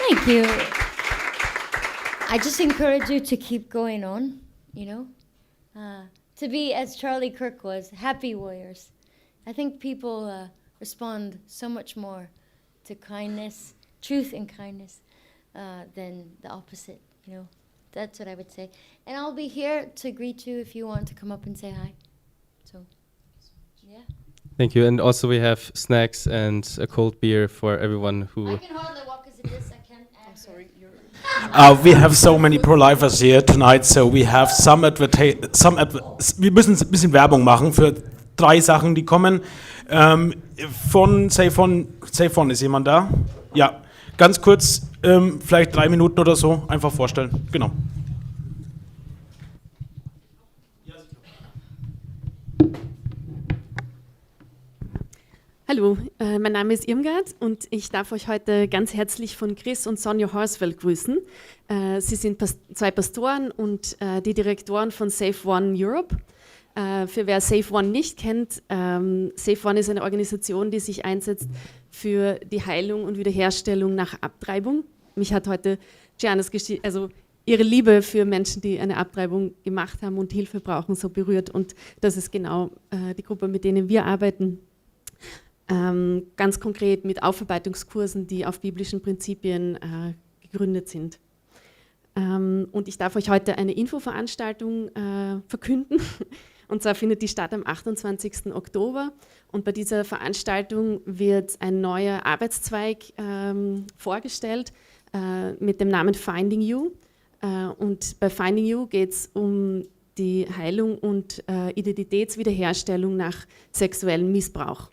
Thank you. I just encourage you to keep going on, you know, to be, as Charlie Kirk was, happy warriors. I think people respond so much more to kindness, truth and kindness, than the opposite, you know. That's what I would say. And I'll be here to greet you if you want to come up and say hi. So, yeah. Thank you. And also we have snacks and a cold beer for everyone who... I can hardly walk as it is. I can't. I'm sorry. We have so many Pro-Lifers here tonight, so we have wir müssen ein bisschen Werbung machen für 3 Sachen, die kommen. Von Safe On ist jemand da? Ja, ganz kurz, vielleicht 3 Minuten oder so, einfach vorstellen. Genau. Hallo, mein Name ist Irmgard und ich darf euch heute ganz herzlich von Chris und Sonja Horsfeld grüßen. Sie sind 2 Pastoren und die Direktoren von Save One Europe. Für wer Save One nicht kennt, Save One ist eine Organisation, die sich einsetzt für die Heilung und Wiederherstellung nach Abtreibung. Mich hat heute Giannas Geschichte, also ihre Liebe für Menschen, die eine Abtreibung gemacht haben und Hilfe brauchen, so berührt. Und das ist genau die Gruppe, mit denen wir arbeiten. Ganz konkret mit Aufarbeitungskursen, die auf biblischen Prinzipien gegründet sind. Und ich darf euch heute eine Infoveranstaltung verkünden. Und zwar findet die statt am 28. Oktober. Und bei dieser Veranstaltung wird ein neuer Arbeitszweig vorgestellt mit dem Namen Finding You. Und bei Finding You geht es um die Heilung und Identitätswiederherstellung nach sexuellem Missbrauch.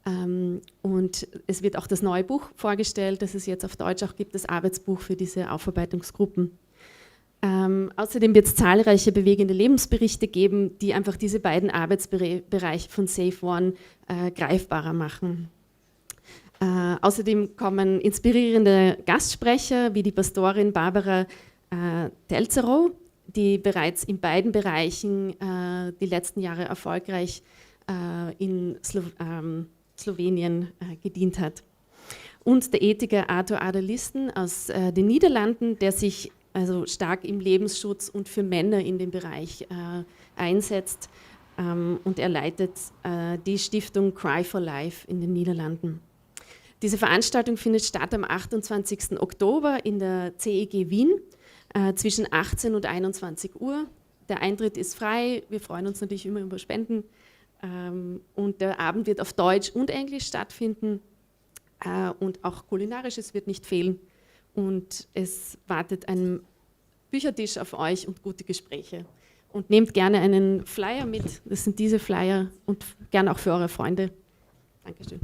Und es wird auch das neue Buch vorgestellt, das es jetzt auf Deutsch auch gibt, das Arbeitsbuch für diese Aufarbeitungsgruppen. Außerdem wird es zahlreiche bewegende Lebensberichte geben, die einfach diese beiden Arbeitsbereiche von Save One greifbarer machen. Außerdem kommen inspirierende Gastsprecher wie die Pastorin Barbara Telzerow, die bereits in beiden Bereichen die letzten Jahre erfolgreich in Slowenien gedient hat. Und der Ethiker Arthur Adelisten aus den Niederlanden, der sich also stark im Lebensschutz und für Männer in dem Bereich einsetzt. Und er leitet die Stiftung Cry for Life in den Niederlanden. Diese Veranstaltung findet statt am 28. Oktober in der CEG Wien zwischen 18 und 21 Uhr. Der Eintritt ist frei, wir freuen uns natürlich immer über Spenden. Und der Abend wird auf Deutsch und Englisch stattfinden und auch Kulinarisches wird nicht fehlen. Und es wartet ein Büchertisch auf euch und gute Gespräche. Und nehmt gerne einen Flyer mit, das sind diese Flyer und gerne auch für eure Freunde. Dankeschön.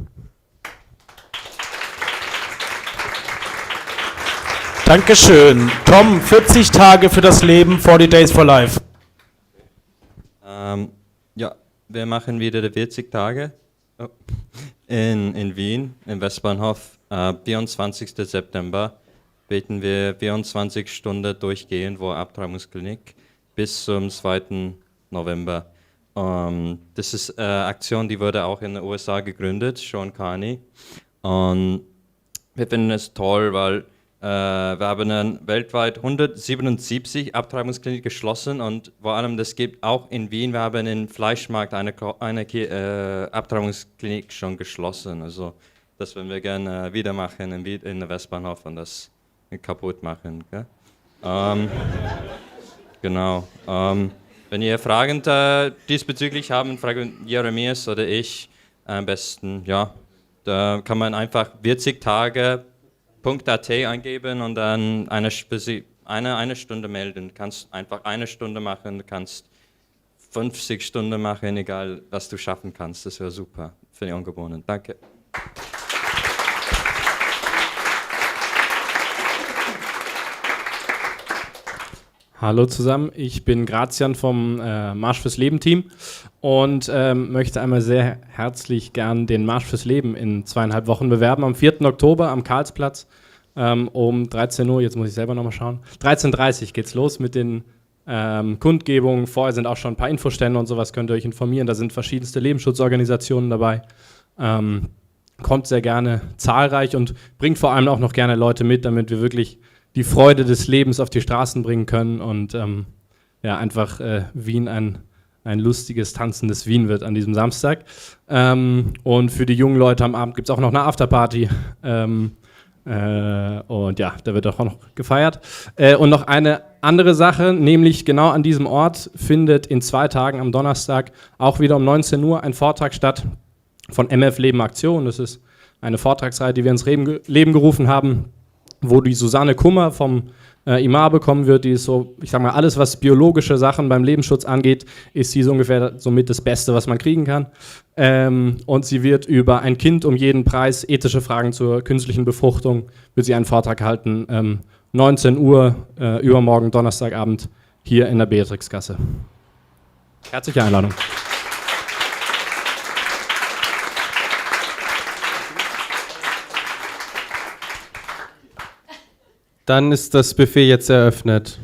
Dankeschön. Tom, 40 Tage für das Leben, 40 Days for Life. Ja, wir machen wieder die 40 Tage in Wien, im Westbahnhof. 24. September beten wir 24 Stunden durchgehend vor Abtreibungsklinik bis zum 2. November. Das ist eine Aktion, die wurde auch in den USA gegründet, Sean Carney. Und wir finden es toll, weil wir haben dann weltweit 177 Abtreibungskliniken geschlossen und vor allem, das gibt auch in Wien, wir haben im Fleischmarkt eine Abtreibungsklinik schon geschlossen. Also das würden wir gerne wieder machen in der Westbahnhof und das kaputt machen. Genau. Wenn ihr Fragen diesbezüglich haben, fragen Jeremias oder ich am besten, ja, da kann man einfach 40 Tage .at eingeben und dann eine Stunde melden. Du kannst einfach eine Stunde machen, du kannst 50 Stunden machen, egal was du schaffen kannst. Das wäre super für die Ungeborenen. Danke. Hallo zusammen, ich bin Grazian vom Marsch fürs Leben Team und möchte einmal sehr herzlich gern den Marsch fürs Leben in 2,5 Wochen bewerben. Am 4. Oktober am Karlsplatz um 13 Uhr, jetzt muss ich selber nochmal schauen, 13:30 Uhr geht's los mit den Kundgebungen. Vorher sind auch schon ein paar Infostände und sowas, könnt ihr euch informieren. Da sind verschiedenste Lebensschutzorganisationen dabei. kommt sehr gerne zahlreich und bringt vor allem auch noch gerne Leute mit, damit wir wirklich die Freude des Lebens auf die Straßen bringen können und einfach Wien ein lustiges, tanzendes Wien wird an diesem Samstag. Und für die jungen Leute am Abend gibt es auch noch eine Afterparty. Und ja, da wird auch noch gefeiert. Und noch eine andere Sache, nämlich genau an diesem Ort findet in 2 Tagen am Donnerstag auch wieder um 19 Uhr ein Vortrag statt von MF Leben Aktion. Das ist eine Vortragsreihe, die wir ins Leben gerufen haben, wo die Susanne Kummer vom Imar bekommen wird. Die ist so, ich sag mal, alles, was biologische Sachen beim Lebensschutz angeht, ist sie so ungefähr somit das Beste, was man kriegen kann. Und sie wird über ein Kind um jeden Preis, ethische Fragen zur künstlichen Befruchtung, wird sie einen Vortrag halten. 19 Uhr, übermorgen, Donnerstagabend, hier in der Beatrixgasse. Herzliche Einladung. Dann ist das Buffet jetzt eröffnet.